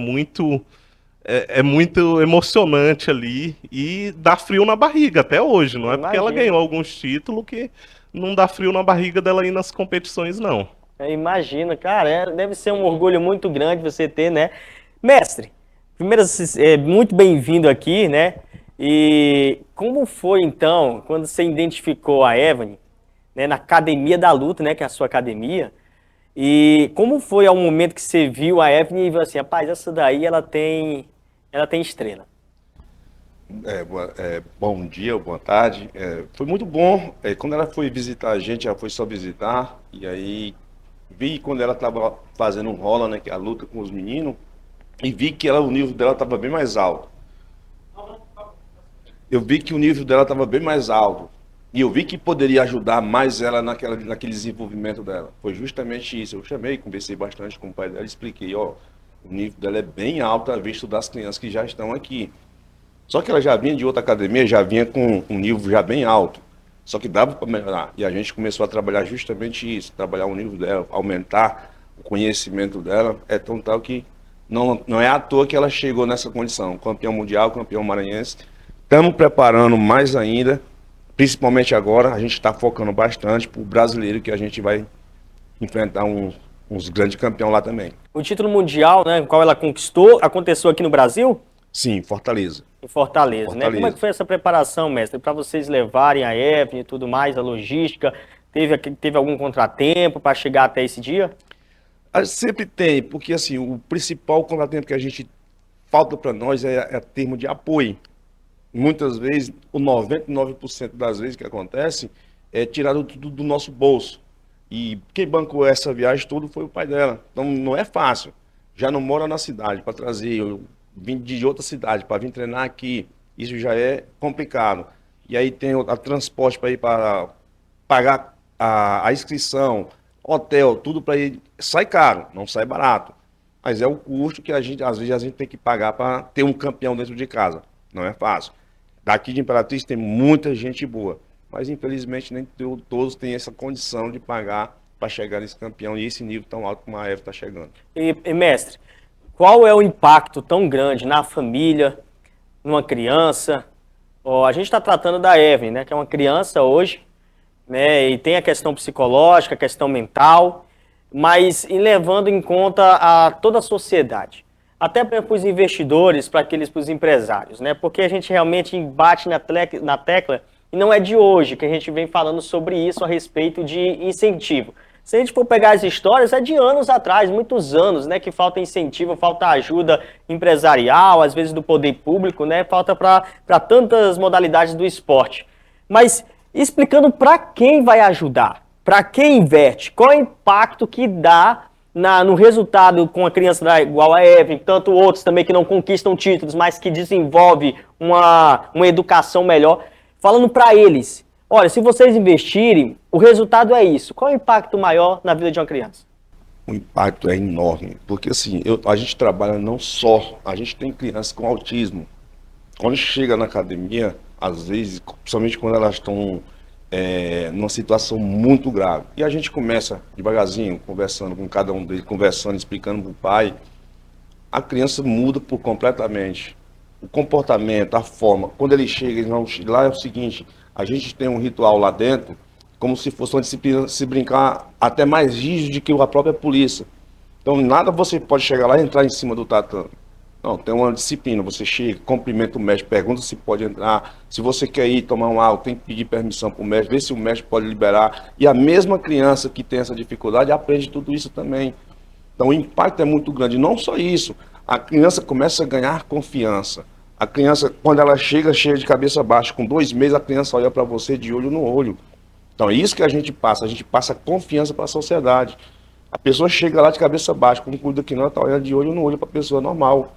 S4: muito emocionante ali e dá frio na barriga até hoje. Não é porque ela ganhou alguns títulos que não dá frio na barriga dela ir nas competições, não.
S1: Imagina, cara, deve ser um orgulho muito grande você ter, né? Mestre, primeiro, muito bem-vindo aqui, né? E como foi, então, quando você identificou a Evelyn, né, na Academia da Luta, né, que é a sua academia, e como foi ao momento que você viu a Evelyn e viu assim, rapaz, essa daí, ela tem estrela?
S5: Bom dia, boa tarde. Foi muito bom. Quando ela foi visitar a gente, ela foi só visitar, e aí vi quando ela estava fazendo um rola, né, que é a luta com os meninos, e vi que o nível dela estava bem mais alto. Eu vi que o nível dela estava bem mais alto. E eu vi que poderia ajudar mais ela naquele desenvolvimento dela. Foi justamente isso. Eu chamei, conversei bastante com o pai dela, expliquei, ó, o nível dela é bem alto a vista das crianças que já estão aqui. Só que ela já vinha de outra academia, já vinha com um nível já bem alto. Só que dava para melhorar. E a gente começou a trabalhar justamente isso, trabalhar o nível dela, aumentar o conhecimento dela. É tão tal que não é à toa que ela chegou nessa condição. Campeão mundial, campeão maranhense. Estamos preparando mais ainda, principalmente agora. A gente está focando bastante para o brasileiro, que a gente vai enfrentar uns grandes campeões lá também.
S1: O título mundial, né, o qual ela conquistou, aconteceu aqui no Brasil?
S5: Sim, Fortaleza.
S1: Em Fortaleza, né? Como é que foi essa preparação, mestre? Para vocês levarem a Evelyn e tudo mais, a logística? Teve algum contratempo para chegar até esse dia?
S5: Sempre tem, porque assim, o principal contratempo que a gente falta para nós é termo de apoio. Muitas vezes, o 99% das vezes que acontece é tirado tudo do nosso bolso. E quem bancou essa viagem toda foi o pai dela. Então não é fácil. Já não mora na cidade para trazer, eu vim de outra cidade para vir treinar aqui. Isso já é complicado. E aí tem o transporte para ir para pagar a inscrição, hotel, tudo para ir. Sai caro, não sai barato. Mas é o custo que às vezes a gente tem que pagar para ter um campeão dentro de casa. Não é fácil. Daqui de Imperatriz tem muita gente boa, mas infelizmente nem todos têm essa condição de pagar para chegar nesse campeão e esse nível tão alto como a Eva está chegando.
S1: E, mestre, qual é o impacto tão grande na família, numa criança? A gente está tratando da Evelyn, né, que é uma criança hoje, né, e tem a questão psicológica, a questão mental, mas levando em conta a toda a sociedade. Até para os investidores, para os empresários, né? Porque a gente realmente bate na tecla, e não é de hoje que a gente vem falando sobre isso a respeito de incentivo. Se a gente for pegar as histórias, é de anos atrás, muitos anos, né? Que falta incentivo, falta ajuda empresarial, às vezes do poder público, né? Falta para tantas modalidades do esporte. Mas explicando para quem vai ajudar, para quem investe, qual é o impacto que dá no resultado com a criança igual a Evelyn, tanto outros também que não conquistam títulos, mas que desenvolve uma educação melhor, falando para eles, olha, se vocês investirem, o resultado é isso. Qual é o impacto maior na vida de uma criança?
S5: O impacto é enorme, porque assim, a gente trabalha não só, a gente tem crianças com autismo. Quando chega na academia, às vezes, principalmente quando elas estão numa situação muito grave. E a gente começa devagarzinho, conversando com cada um deles, conversando, explicando para o pai. A criança muda completamente. O comportamento, a forma. Quando ele chega, lá é o seguinte, a gente tem um ritual lá dentro, como se fosse uma disciplina, se brincar, até mais rígido do que a própria polícia. Então, nada você pode chegar lá e entrar em cima do tatame. Não, tem uma disciplina, você chega, cumprimenta o mestre, pergunta se pode entrar, se você quer ir tomar um água, tem que pedir permissão para o mestre, ver se o mestre pode liberar. E a mesma criança que tem essa dificuldade aprende tudo isso também. Então o impacto é muito grande. Não só isso, a criança começa a ganhar confiança. A criança, quando ela chega de cabeça baixa, com 2 meses, a criança olha para você de olho no olho. Então é isso que a gente passa confiança para a sociedade. A pessoa chega lá de cabeça baixa, como cuida que não, está olhando de olho no olho para a pessoa normal.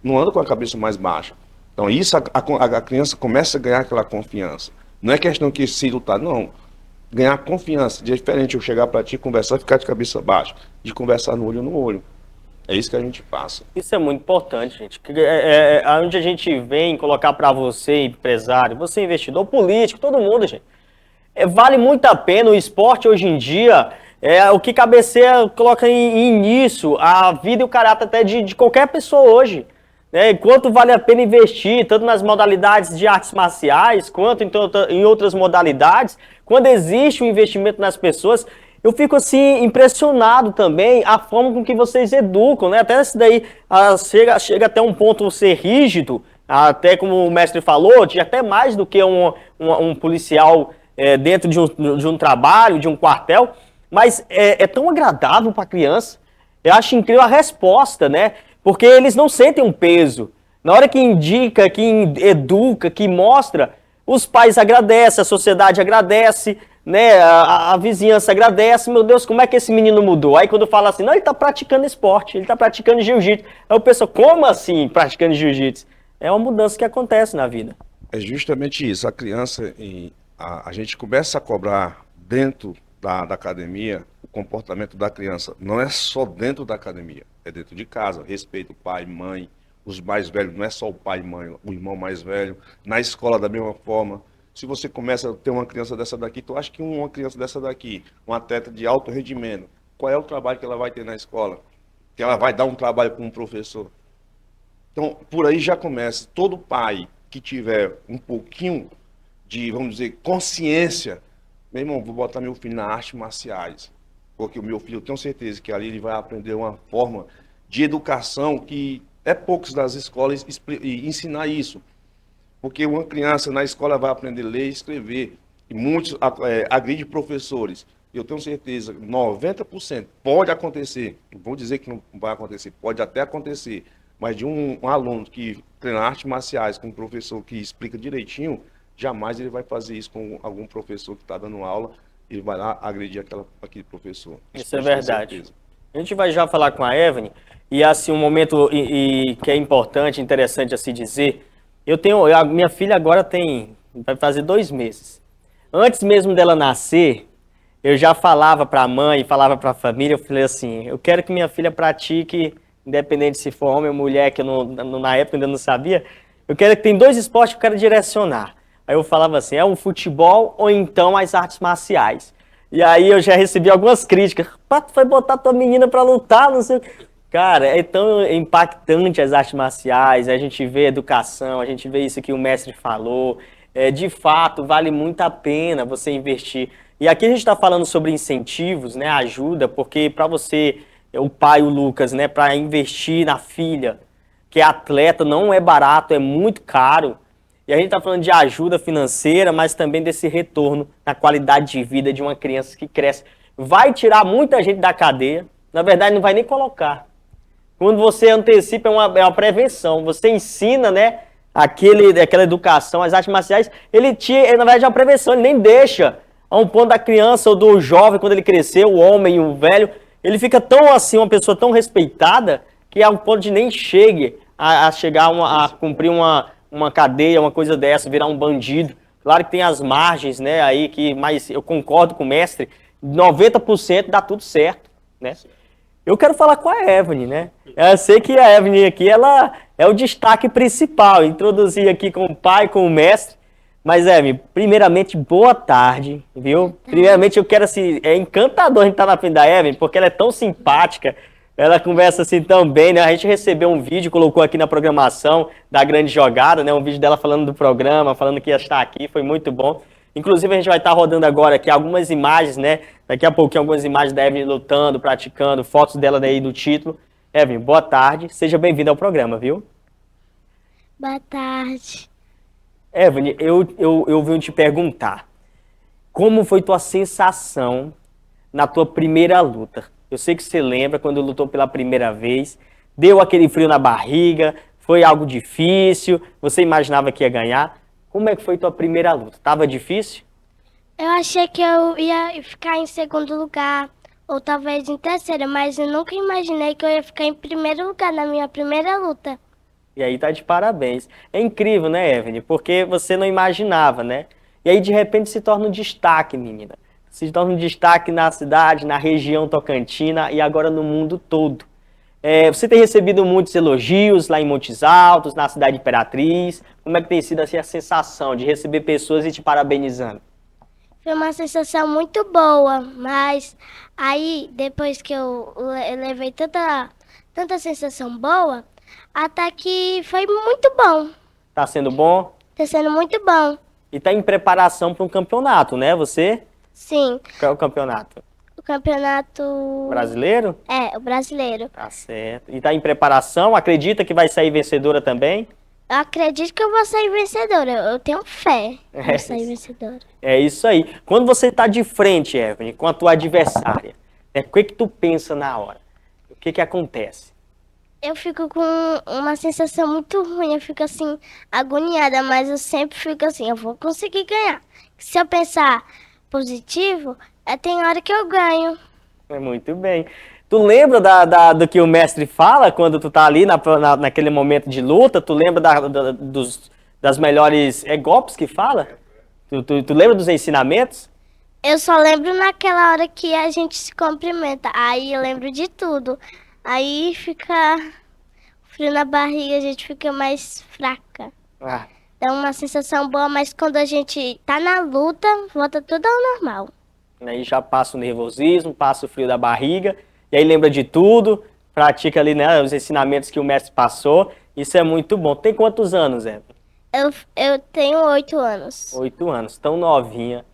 S5: Não anda com a cabeça mais baixa. Então isso a criança começa a ganhar aquela confiança. Não é questão que se lutar, não. Ganhar confiança. De diferente eu chegar para ti, conversar e ficar de cabeça baixa. De conversar no olho no olho. É isso que a gente passa.
S1: Isso é muito importante, gente. Onde a gente vem colocar para você, empresário, você investidor, político, todo mundo, gente. Vale muito a pena. O esporte hoje em dia é o que cabeceia, coloca em início a vida e o caráter até de qualquer pessoa hoje. Né? Quanto vale a pena investir, tanto nas modalidades de artes marciais, quanto em outras modalidades, quando existe um investimento nas pessoas, eu fico assim impressionado também a forma com que vocês educam, né? Até isso daí chega até um ponto ser rígido, até como o mestre falou, de até mais do que um policial dentro de um trabalho, de um quartel, mas é tão agradável para a criança. Eu acho incrível a resposta, né? Porque eles não sentem um peso. Na hora que indica, que educa, que mostra, os pais agradecem, a sociedade agradece, né? A vizinhança agradece. Meu Deus, como é que esse menino mudou? Aí quando fala assim, não, ele está praticando esporte, ele está praticando jiu-jitsu. Aí o pessoal, como assim praticando jiu-jitsu? É uma mudança que acontece na vida.
S5: É justamente isso. A criança, a gente começa a cobrar dentro da academia, o comportamento da criança não é só dentro da academia, é dentro de casa, respeito pai, mãe, os mais velhos, não é só o pai e mãe, o irmão mais velho, na escola da mesma forma. Se você começa a ter uma criança dessa daqui, tu acha que uma criança dessa daqui, um atleta de alto rendimento, qual é o trabalho que ela vai ter na escola? Que ela vai dar um trabalho com um professor. Então, por aí já começa. Todo pai que tiver um pouquinho de, vamos dizer, consciência, meu irmão, vou botar meu filho na artes marciais, porque o meu filho, eu tenho certeza que ali ele vai aprender uma forma de educação que é poucos das escolas ensinar isso. Porque uma criança na escola vai aprender a ler e escrever, e muitos agridem professores. Eu tenho certeza, 90% pode acontecer, não vou dizer que não vai acontecer, pode até acontecer, mas de um aluno que treina artes marciais com um professor que explica direitinho, jamais ele vai fazer isso com algum professor que está dando aula, ele vai lá agredir aquele professor.
S1: Isso é verdade. A gente vai já falar com a Evelyn, e assim, um momento que é importante, interessante a se dizer, A minha filha agora vai fazer 2 meses. Antes mesmo dela nascer, eu já falava para a mãe, falava para a família, eu falei assim, eu quero que minha filha pratique, independente se for homem ou mulher, que eu na época ainda não sabia, eu quero que tem 2 esportes que eu quero direcionar. Aí eu falava assim, é o futebol ou então as artes marciais. E aí eu já recebi algumas críticas, pá, tu vai botar tua menina para lutar, não sei o que. Cara, é tão impactante as artes marciais, a gente vê educação, a gente vê isso que o mestre falou. De fato, vale muito a pena você investir. E aqui a gente está falando sobre incentivos, né, ajuda, porque para você, o pai, o Lucas, né, para investir na filha, que é atleta, não é barato, é muito caro. E a gente está falando de ajuda financeira, mas também desse retorno na qualidade de vida de uma criança que cresce. Vai tirar muita gente da cadeia, na verdade não vai nem colocar. Quando você antecipa, é uma prevenção. Você ensina, né, aquela educação, as artes marciais, ele na verdade é uma prevenção, ele nem deixa a um ponto da criança ou do jovem, quando ele crescer, o homem, o velho, ele fica tão assim, uma pessoa tão respeitada, que a um ponto de nem chegue a chegar a cumprir uma cadeia, uma coisa dessa, virar um bandido. Claro que tem as margens, né, aí, mas eu concordo com o mestre, 90% dá tudo certo, né? Eu quero falar com a Evelyn, né? Eu sei que a Evelyn aqui, ela é o destaque principal. Introduzir aqui com o pai, com o mestre. Mas, Evelyn, primeiramente, boa tarde, viu? Primeiramente, eu quero, assim, é encantador a gente estar na frente da Evelyn, porque ela é tão simpática, ela conversa assim tão bem, né? A gente recebeu um vídeo, colocou aqui na programação da Grande Jogada, né? Um vídeo dela falando do programa, falando que ia estar aqui, foi muito bom. Inclusive, a gente vai estar rodando agora aqui algumas imagens, né? Daqui a pouquinho, algumas imagens da Evelyn lutando, praticando, fotos dela daí do título. Evelyn, boa tarde. Seja bem-vinda ao programa, viu?
S6: Boa tarde.
S1: Evelyn, eu vim te perguntar. Como foi tua sensação na tua primeira luta? Eu sei que você lembra quando lutou pela primeira vez. Deu aquele frio na barriga? Foi algo difícil? Você imaginava que ia ganhar? Como é que foi tua primeira luta? Tava difícil?
S6: Eu achei que eu ia ficar em segundo lugar, ou talvez em terceiro, mas eu nunca imaginei que eu ia ficar em primeiro lugar na minha primeira luta.
S1: E aí tá de parabéns. É incrível, né, Evelyn? Porque você não imaginava, né? E aí, de repente, se torna um destaque, menina. Se torna um destaque na cidade, na região tocantina e agora no mundo todo. Você tem recebido muitos elogios lá em Montes Altos, na cidade de Imperatriz. Como é que tem sido assim, a sensação de receber pessoas e te parabenizando?
S6: Foi uma sensação muito boa, mas aí, depois que eu levei tanta sensação boa, até que foi muito bom.
S1: Tá sendo bom?
S6: Tá sendo muito bom.
S1: E tá em preparação para um campeonato, né? Você?
S6: Sim.
S1: Qual é o campeonato?
S6: O campeonato...
S1: Brasileiro?
S6: É, o brasileiro.
S1: Tá certo. E tá em preparação? Acredita que vai sair vencedora também?
S6: Eu acredito que eu vou sair vencedora. Eu tenho fé que eu vou sair vencedora.
S1: É isso aí. Quando você tá de frente, Evelyn, com a tua adversária, o que tu pensa na hora? O que acontece?
S6: Eu fico com uma sensação muito ruim. Eu fico assim, agoniada, mas eu sempre fico assim, eu vou conseguir ganhar. Se eu pensar positivo, tem hora que eu ganho.
S1: Muito bem. Tu lembra do que o mestre fala quando tu tá ali naquele momento de luta? Tu lembra das melhores golpes que fala? Tu lembra dos ensinamentos?
S6: Eu só lembro naquela hora que a gente se cumprimenta. Aí eu lembro de tudo. Aí fica frio na barriga, a gente fica mais fraca. Dá uma sensação boa, mas quando a gente tá na luta, volta tudo ao normal.
S1: Aí já passa o nervosismo, passa o frio da barriga, e aí lembra de tudo, pratica ali, né, os ensinamentos que o mestre passou. Isso é muito bom. Tem quantos anos, Evelyn?
S6: Eu tenho 8 anos.
S1: 8 anos, tão novinha,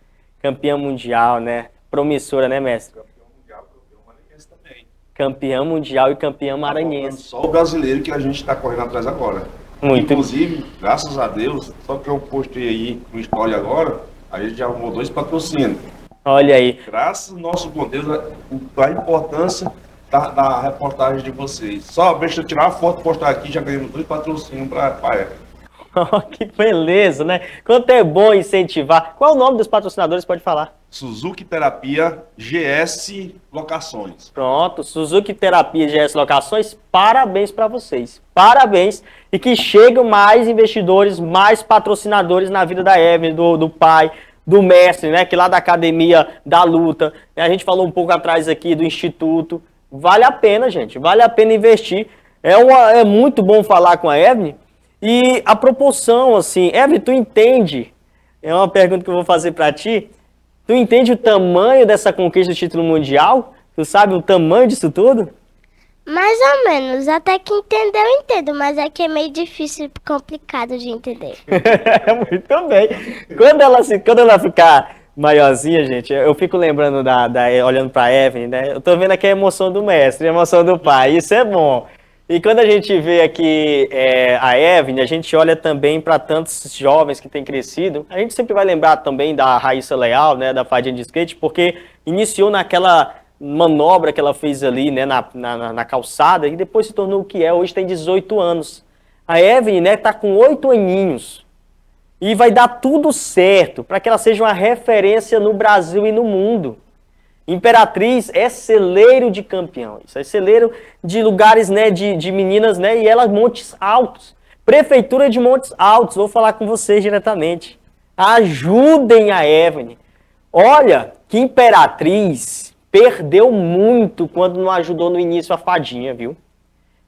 S1: campeã mundial, né? Promissora, né, mestre?
S5: Campeão mundial, campeão maranhense também.
S1: Campeã mundial e campeã maranhense.
S5: Só o brasileiro que a gente está correndo atrás agora.
S1: Muito.
S5: Inclusive, graças a Deus, só que eu postei aí no story agora, a gente já arrumou 2 patrocínios.
S1: Olha aí.
S5: Graças ao nosso bom Deus, a importância da reportagem de vocês. Só deixa eu tirar a foto e postar aqui, já ganhamos 2 patrocínios para a Evelyn.
S1: Oh, que beleza, né? Quanto é bom incentivar. Qual é o nome dos patrocinadores? Pode falar.
S5: Suzuki Terapia GS Locações.
S1: Pronto, Suzuki Terapia GS Locações, parabéns para vocês. Parabéns. E que cheguem mais investidores, mais patrocinadores na vida da Evelyn, do pai, do mestre, né? Que lá da Academia da Luta. A gente falou um pouco atrás aqui do Instituto. Vale a pena, gente. Vale a pena investir. É muito bom falar com a Evelyn. E a proporção, assim... Evelyn, tu entende? É uma pergunta que eu vou fazer para ti. Tu entende o tamanho dessa conquista do título mundial? Tu sabe o tamanho disso tudo?
S6: Mais ou menos, até que entender eu entendo, mas é que é meio difícil e complicado de entender.
S1: Muito bem. Quando ela ficar maiorzinha, gente, eu fico lembrando olhando pra Evelyn, né? Eu tô vendo aqui a emoção do mestre, a emoção do pai, isso é bom. E quando a gente vê aqui a Evelyn, a gente olha também para tantos jovens que têm crescido. A gente sempre vai lembrar também da Raíssa Leal, né, da fadinha de skate, porque iniciou naquela manobra que ela fez ali, né, na calçada, e depois se tornou o que é. Hoje tem 18 anos. A Evelyn, né, tá com 8 aninhos. E vai dar tudo certo para que ela seja uma referência no Brasil e no mundo. Imperatriz é celeiro de campeões, é celeiro de lugares, né, de meninas, né, e ela Montes Altos, Prefeitura de Montes Altos, vou falar com vocês diretamente, ajudem a Evelyn. Olha, que Imperatriz perdeu muito quando não ajudou no início a fadinha, viu?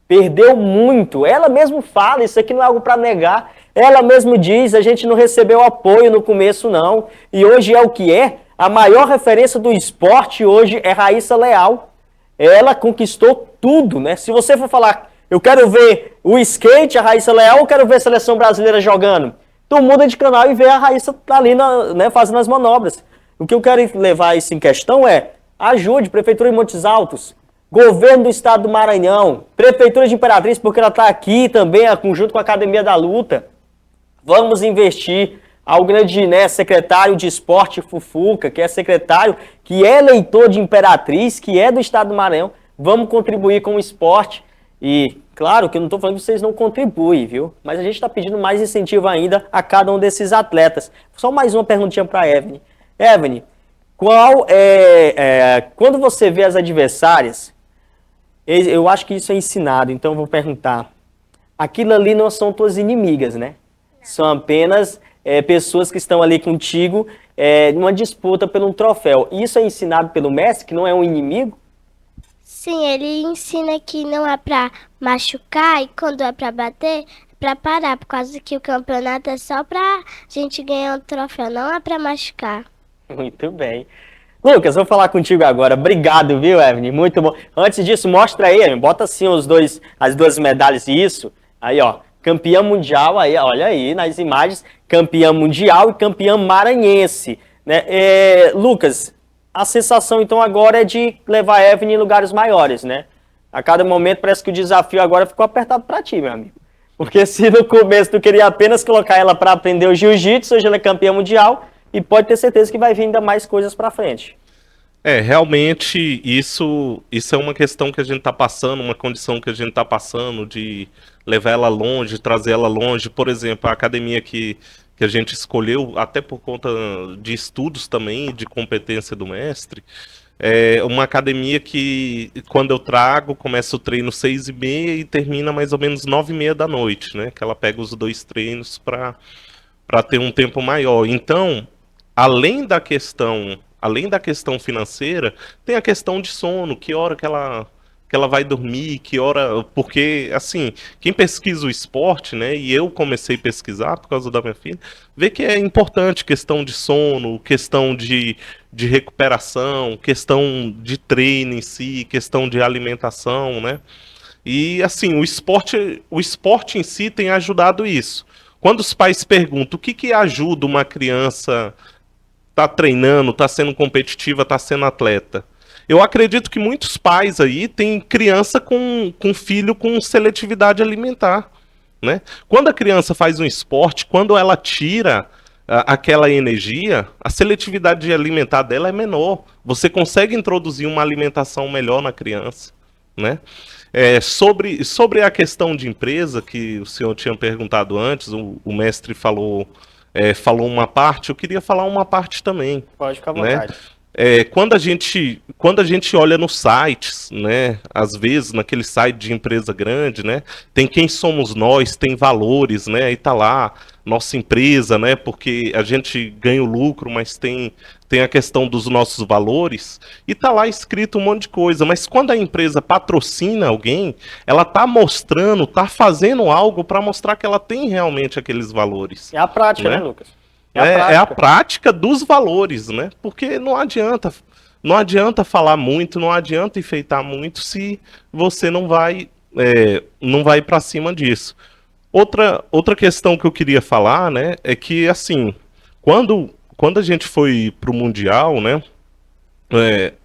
S1: Perdeu muito, ela mesmo fala, isso aqui não é algo para negar, ela mesmo diz, a gente não recebeu apoio no começo não, e hoje é o que é. A maior referência do esporte hoje é Raíssa Leal. Ela conquistou tudo, né? Se você for falar, eu quero ver o skate, a Raíssa Leal, ou quero ver a seleção brasileira jogando, tu muda de canal e vê a Raíssa ali, né, fazendo as manobras. O que eu quero levar isso em questão é, ajude, Prefeitura de Montes Altos, Governo do Estado do Maranhão, Prefeitura de Imperatriz, porque ela está aqui também, junto com a Academia da Luta. Vamos investir. Ao grande, né, secretário de esporte Fufuca, que é secretário, que é eleitor de Imperatriz, que é do estado do Maranhão, vamos contribuir com o esporte. E, claro, que eu não estou falando que vocês não contribuem, viu? Mas a gente está pedindo mais incentivo ainda a cada um desses atletas. Só mais uma perguntinha para a Evelyn. Evelyn, quando você vê as adversárias, eu acho que isso é ensinado, então eu vou perguntar. Aquilo ali não são tuas inimigas, né? São apenas... pessoas que estão ali contigo numa disputa por um troféu. Isso é ensinado pelo mestre, que não é um inimigo?
S6: Sim, ele ensina que não é pra machucar e quando é pra bater, é pra parar, por causa que o campeonato é só pra gente ganhar um troféu, não é pra machucar.
S1: Muito bem. Lucas, vou falar contigo agora. Obrigado, viu, Evelyn? Muito bom. Antes disso, mostra aí, bota assim as duas medalhas, isso. Aí, ó. Campeã mundial, aí, olha aí nas imagens, campeã mundial e campeã maranhense. Né? Lucas, a sensação então agora é de levar a Evelyn em lugares maiores, né? A cada momento parece que o desafio agora ficou apertado para ti, meu amigo. Porque se no começo tu queria apenas colocar ela para aprender o jiu-jitsu, hoje ela é campeã mundial e pode ter certeza que vai vir ainda mais coisas para frente.
S4: Realmente isso é uma questão que a gente está passando, uma condição que a gente está passando de levar ela longe, trazer ela longe. Por exemplo, a academia que a gente escolheu, até por conta de estudos também, de competência do mestre, é uma academia que, quando eu trago, começa o treino 6h30 e termina mais ou menos 9h30 da noite, né? Que ela pega os 2 treinos para ter um tempo maior. Então, além da questão financeira, tem a questão de sono, que hora que ela vai dormir, que hora... Porque, assim, quem pesquisa o esporte, né, e eu comecei a pesquisar por causa da minha filha, vê que é importante questão de sono, questão de recuperação, questão de treino em si, questão de alimentação, né? E, assim, o esporte em si tem ajudado isso. Quando os pais perguntam o que ajuda uma criança... tá treinando, tá sendo competitiva, tá sendo atleta. Eu acredito que muitos pais aí têm criança com filho com seletividade alimentar, né? Quando a criança faz um esporte, quando ela tira aquela energia, a seletividade alimentar dela é menor. Você consegue introduzir uma alimentação melhor na criança, né? Sobre a questão de empresa, que o senhor tinha perguntado antes, o mestre falou uma parte, eu queria falar uma parte também.
S1: Pode ficar à
S4: né?
S1: vontade.
S4: Quando a gente olha nos sites, né, às vezes naquele site de empresa grande, né, tem quem somos nós, tem valores, né, aí tá lá nossa empresa, né, porque a gente ganha o lucro, mas tem a questão dos nossos valores, e tá lá escrito um monte de coisa, mas quando a empresa patrocina alguém, ela tá mostrando, tá fazendo algo para mostrar que ela tem realmente aqueles valores.
S1: É a prática, né,
S4: né?
S1: Lucas?
S4: É a prática dos valores, né? Porque não adianta falar muito, não adianta enfeitar muito se você não vai para cima disso. Outra questão que eu queria falar, né, é que assim, quando a gente foi pro Mundial, né,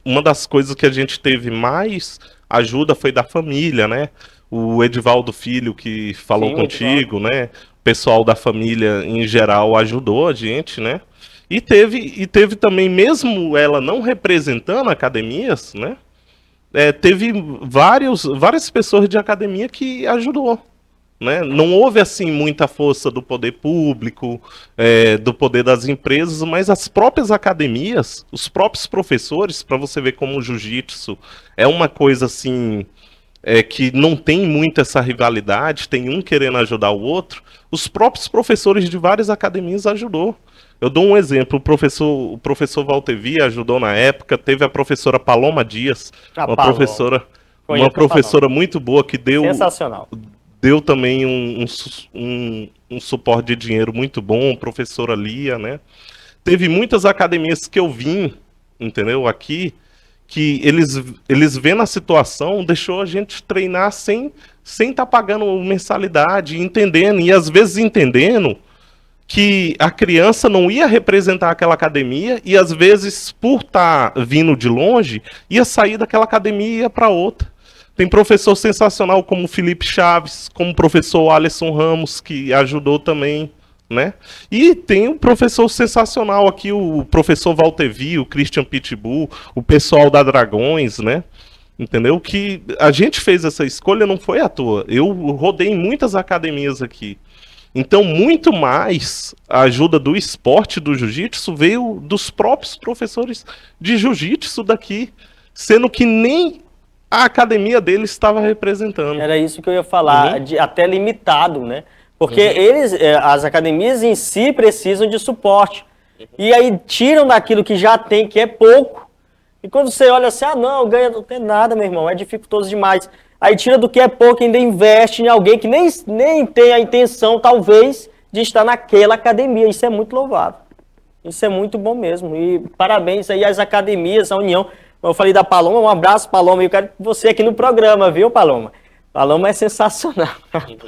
S4: uma das coisas que a gente teve mais ajuda foi da família, né? O Edivaldo Filho que falou
S1: Sim, o
S4: contigo, né? O pessoal da família em geral ajudou a gente, né? E teve também, mesmo ela não representando academias, né? Teve várias pessoas de academia que ajudou. Né? Não houve assim muita força do poder público, do poder das empresas, mas as próprias academias, os próprios professores, para você ver como o jiu-jitsu é uma coisa assim que não tem muito essa rivalidade, tem um querendo ajudar o outro, os próprios professores de várias academias ajudou. Eu dou um exemplo, o professor Valtevi ajudou na época, teve a professora Paloma Dias, uma professora muito boa que
S1: sensacional.
S4: Deu também um suporte de dinheiro muito bom, professora Lia, né? Teve muitas academias que eu vim, entendeu, aqui, que eles vendo a situação, deixou a gente treinar sem estar pagando mensalidade, entendendo, e às vezes entendendo que a criança não ia representar aquela academia, e às vezes, por estar vindo de longe, ia sair daquela academia e ia para outra. Tem professor sensacional como o Felipe Chaves, como o professor Alisson Ramos, que ajudou também, né? E tem um professor sensacional aqui, o professor Valtevi, o Christian Pitbull, o pessoal da Dragões, né? Entendeu? Que a gente fez essa escolha, não foi à toa. Eu rodei em muitas academias aqui. Então, muito mais a ajuda do esporte do jiu-jitsu veio dos próprios professores de jiu-jitsu daqui, sendo que nem a academia dele estava representando.
S1: Era isso que eu ia falar, até limitado, né? Porque as academias em si precisam de suporte. E aí tiram daquilo que já tem, que é pouco. E quando você olha assim, não tem nada, meu irmão, é dificultoso demais. Aí tira do que é pouco e ainda investe em alguém que nem tem a intenção, talvez, de estar naquela academia. Isso é muito louvável. Isso é muito bom mesmo. E parabéns aí às academias, à União. Eu falei da Paloma, um abraço, Paloma, e eu quero você aqui no programa, viu, Paloma? Paloma é sensacional.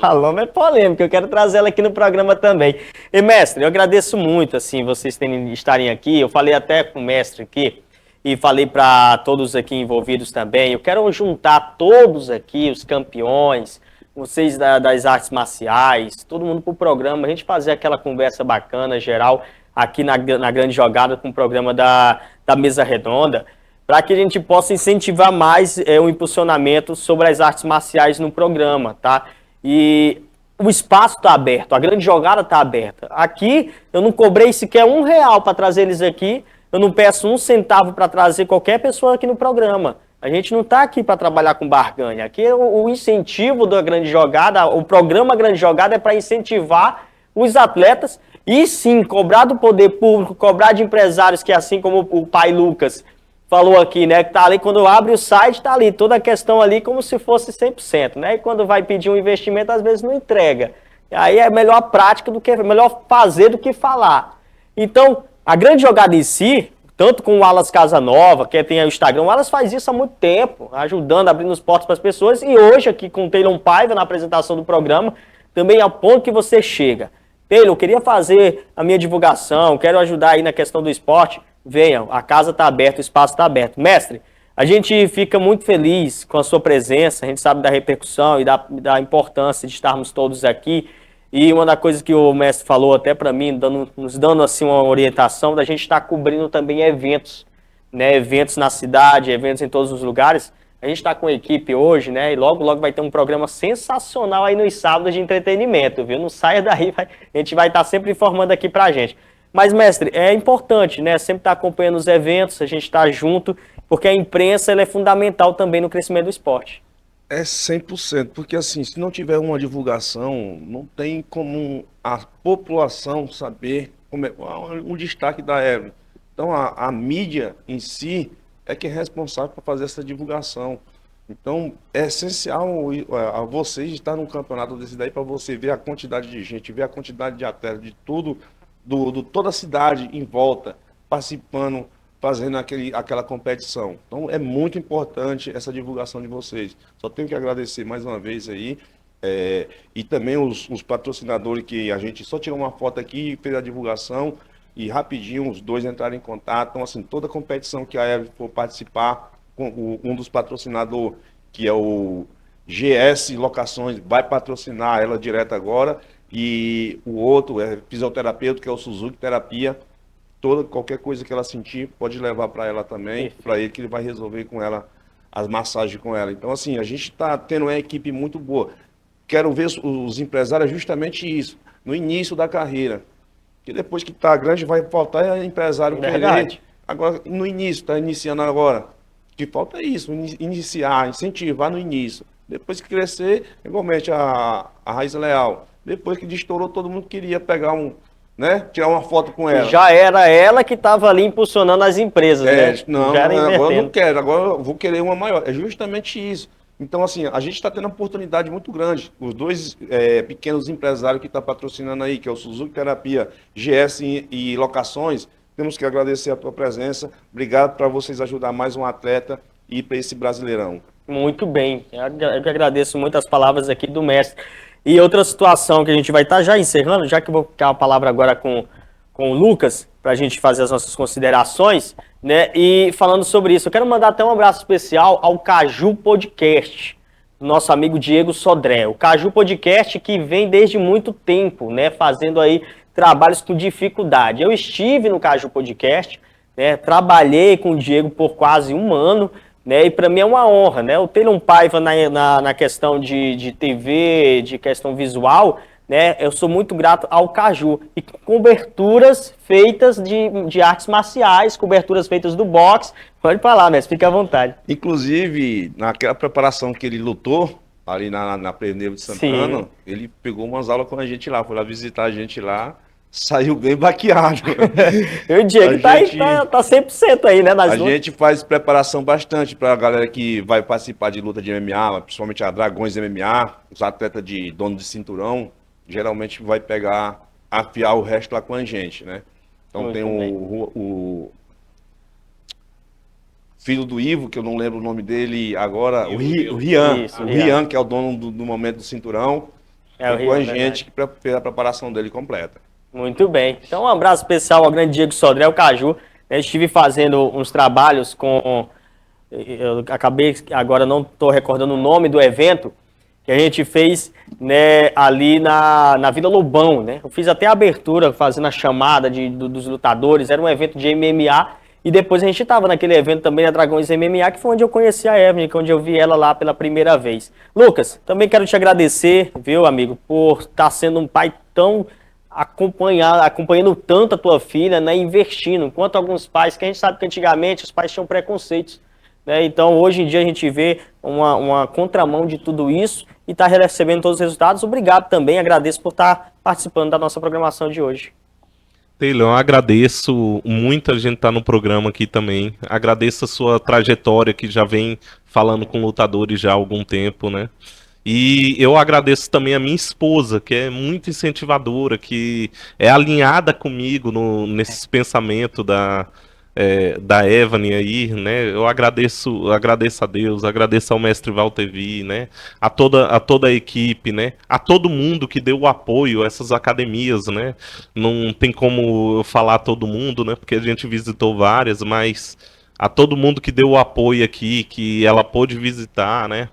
S1: Paloma é polêmica, eu quero trazer ela aqui no programa também. E, mestre, eu agradeço muito, assim, vocês estarem aqui. Eu falei até com o mestre aqui, e falei para todos aqui envolvidos também. Eu quero juntar todos aqui, os campeões, vocês das artes marciais, todo mundo pro programa, a gente fazer aquela conversa bacana, geral, aqui na Grande Jogada, com o programa da Mesa Redonda, para que a gente possa incentivar mais o impulsionamento sobre as artes marciais no programa, tá? E o espaço está aberto, a Grande Jogada está aberta. Aqui, eu não cobrei sequer R$1 para trazer eles aqui, eu não peço 1 centavo para trazer qualquer pessoa aqui no programa. A gente não está aqui para trabalhar com barganha. Aqui o incentivo da Grande Jogada, o programa Grande Jogada é para incentivar os atletas e sim, cobrar do poder público, cobrar de empresários, que assim como o pai Lucas falou aqui, né, que tá ali, quando abre o site, tá ali, toda a questão ali como se fosse 100%, né, e quando vai pedir um investimento, às vezes não entrega. E aí é melhor prática melhor fazer do que falar. Então, a Grande Jogada em si, tanto com o Alas Casanova, que tem o Instagram, o Alas faz isso há muito tempo, ajudando, abrindo os portas para as pessoas, e hoje aqui com o Taylor Paiva, na apresentação do programa, também é o ponto que você chega. Taylor, eu queria fazer a minha divulgação, quero ajudar aí na questão do esporte. Venham, a casa está aberta, o espaço está aberto. Mestre, a gente fica muito feliz com a sua presença, a gente sabe da repercussão e da importância de estarmos todos aqui. E uma das coisas que o mestre falou até para mim, nos dando assim uma orientação, da gente estar cobrindo também eventos, né? Eventos na cidade, eventos em todos os lugares. A gente está com a equipe hoje, né? E logo, logo vai ter um programa sensacional aí nos sábados de entretenimento, viu? Não saia daí, a gente vai estar sempre informando aqui pra gente. Mas, mestre, é importante, né? Sempre estar acompanhando os eventos, a gente está junto, porque a imprensa ela é fundamental também no crescimento do esporte.
S5: É 100%, porque assim, se não tiver uma divulgação, não tem como a população saber como é um destaque da Evelyn. Então, a mídia em si é que é responsável por fazer essa divulgação. Então, é essencial a vocês estar num campeonato desse daí para você ver a quantidade de gente, ver a quantidade de atletas, de tudo, toda a cidade em volta, participando, fazendo aquela competição. Então, é muito importante essa divulgação de vocês. Só tenho que agradecer mais uma vez aí. E também os patrocinadores que a gente só tirou uma foto aqui, fez a divulgação e rapidinho os dois entraram em contato. Então, assim, toda competição que a Evelyn for participar, um dos patrocinadores, que é o GS Locações, vai patrocinar ela direto agora. E o outro é fisioterapeuta, que é o Suzuki Terapia. Qualquer coisa que ela sentir, pode levar para ela também, para ele, que ele vai resolver com ela as massagens com ela. Então, assim, a gente está tendo uma equipe muito boa. Quero ver os empresários justamente isso, no início da carreira. Porque depois que está grande, vai faltar empresário querer. Agora, no início, está iniciando agora. O que falta é isso, iniciar, incentivar no início. Depois que crescer, igualmente a Raiz Leal. Depois que estourou, todo mundo queria pegar né? Tirar uma foto com ela.
S1: Já era ela que estava ali impulsionando as empresas, né?
S5: Não, agora eu não quero, agora eu vou querer uma maior. É justamente isso. Então, assim, a gente está tendo uma oportunidade muito grande. Os dois pequenos empresários que estão patrocinando aí, que é o Suzuki Terapia, GS e Locações, temos que agradecer a tua presença. Obrigado para vocês ajudar mais um atleta e ir para esse Brasileirão.
S1: Muito bem. Eu que agradeço muito as palavras aqui do mestre. E outra situação que a gente vai estar já encerrando, já que eu vou ficar a palavra agora com o Lucas, para a gente fazer as nossas considerações, né? E falando sobre isso, eu quero mandar até um abraço especial ao Caju Podcast, do nosso amigo Diego Sodré. O Caju Podcast que vem desde muito tempo, né? Fazendo aí trabalhos com dificuldade. Eu estive no Caju Podcast, né? Trabalhei com o Diego por quase um ano, né, e para mim é uma honra, né? Eu tenho um Paiva na questão de TV, de questão visual, né? Eu sou muito grato ao Caju. E coberturas feitas de artes marciais, coberturas feitas do boxe. Pode falar, mestre, fique à vontade.
S5: Inclusive, naquela preparação que ele lutou, ali na Pneu de Santana, sim, ele pegou umas aulas com a gente lá, foi lá visitar a gente lá. Saiu bem baqueado.
S1: O Diego tá 100% aí, né?
S5: A gente faz preparação bastante para a galera que vai participar de luta de MMA, principalmente a Dragões MMA, os atletas de dono de cinturão, geralmente vai afiar o resto lá com a gente, né? Então muito tem o filho do Ivo, que eu não lembro o nome dele agora, o Rian. Isso, o Rian, que é o dono do momento do cinturão, com a gente que fez a preparação dele completa.
S1: Muito bem. Então, um abraço especial ao grande Diego Sodré, o Caju. Eu estive fazendo uns trabalhos com... Eu acabei, agora não estou recordando o nome do evento, que a gente fez, né, ali na Vila Lobão, né? Eu fiz até a abertura, fazendo a chamada dos lutadores. Era um evento de MMA. E depois a gente estava naquele evento também da Dragões MMA, que foi onde eu conheci a Evelyn, que é onde eu vi ela lá pela primeira vez. Lucas, também quero te agradecer, viu, amigo, por estar sendo um pai tão... acompanhando tanto a tua filha, né, investindo, enquanto alguns pais, que a gente sabe que antigamente os pais tinham preconceitos, né, então hoje em dia a gente vê uma contramão de tudo isso e está recebendo todos os resultados. Obrigado também, agradeço por estar participando da nossa programação de hoje.
S4: Taylor, eu agradeço, muita gente tá no programa aqui também, agradeço a sua trajetória que já vem falando com lutadores já há algum tempo, né? E eu agradeço também a minha esposa, que é muito incentivadora, que é alinhada comigo nesse pensamento da Evelyn aí, né? Eu agradeço a Deus, agradeço ao mestre Valtevi, né? A toda a equipe, né? A todo mundo que deu o apoio a essas academias, né? Não tem como eu falar a todo mundo, né? Porque a gente visitou várias, mas a todo mundo que deu o apoio aqui, que ela pôde visitar, né?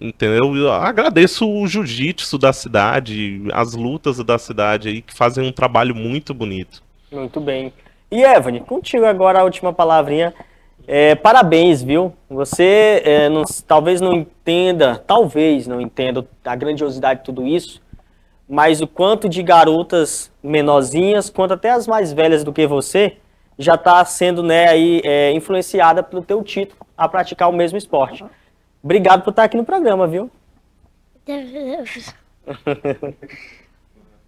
S4: Entendeu? Eu agradeço o jiu-jitsu da cidade, as lutas da cidade aí, que fazem um trabalho muito bonito.
S1: Muito bem. E Evelyn, contigo agora a última palavrinha. Parabéns, viu? Você talvez não entenda a grandiosidade de tudo isso, mas o quanto de garotas menorzinhas, quanto até as mais velhas do que você, já está sendo, né, aí, influenciada pelo teu título a praticar o mesmo esporte. Obrigado por estar aqui no programa, viu?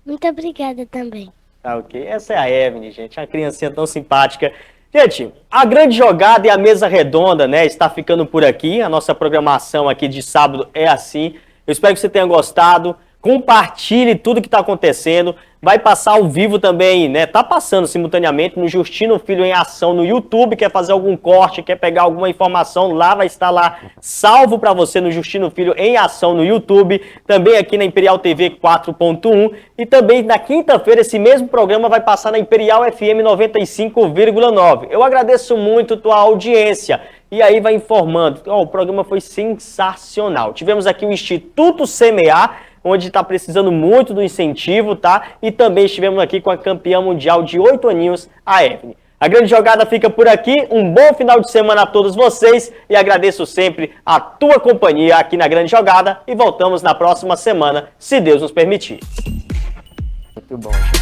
S6: Muito obrigada também.
S1: Tá ok. Essa é a Evelyn, gente, uma criancinha tão simpática. Gente, a grande jogada e a mesa redonda, né, está ficando por aqui. A nossa programação aqui de sábado é assim. Eu espero que você tenha gostado. Compartilhe tudo que está acontecendo. Vai passar ao vivo também, né? Tá passando simultaneamente no Justino Filho em Ação no YouTube. Quer fazer algum corte, quer pegar alguma informação, lá vai estar lá salvo para você no Justino Filho em Ação no YouTube. Também aqui na Imperial TV 4.1. E também na quinta-feira esse mesmo programa vai passar na Imperial FM 95,9. Eu agradeço muito a tua audiência. E aí vai informando. O programa foi sensacional. Tivemos aqui o Instituto CMA, onde está precisando muito do incentivo, tá? E também estivemos aqui com a campeã mundial de 8 aninhos, a Evelyn. A grande jogada fica por aqui. Um bom final de semana a todos vocês e agradeço sempre a tua companhia aqui na grande jogada e voltamos na próxima semana, se Deus nos permitir. Muito bom.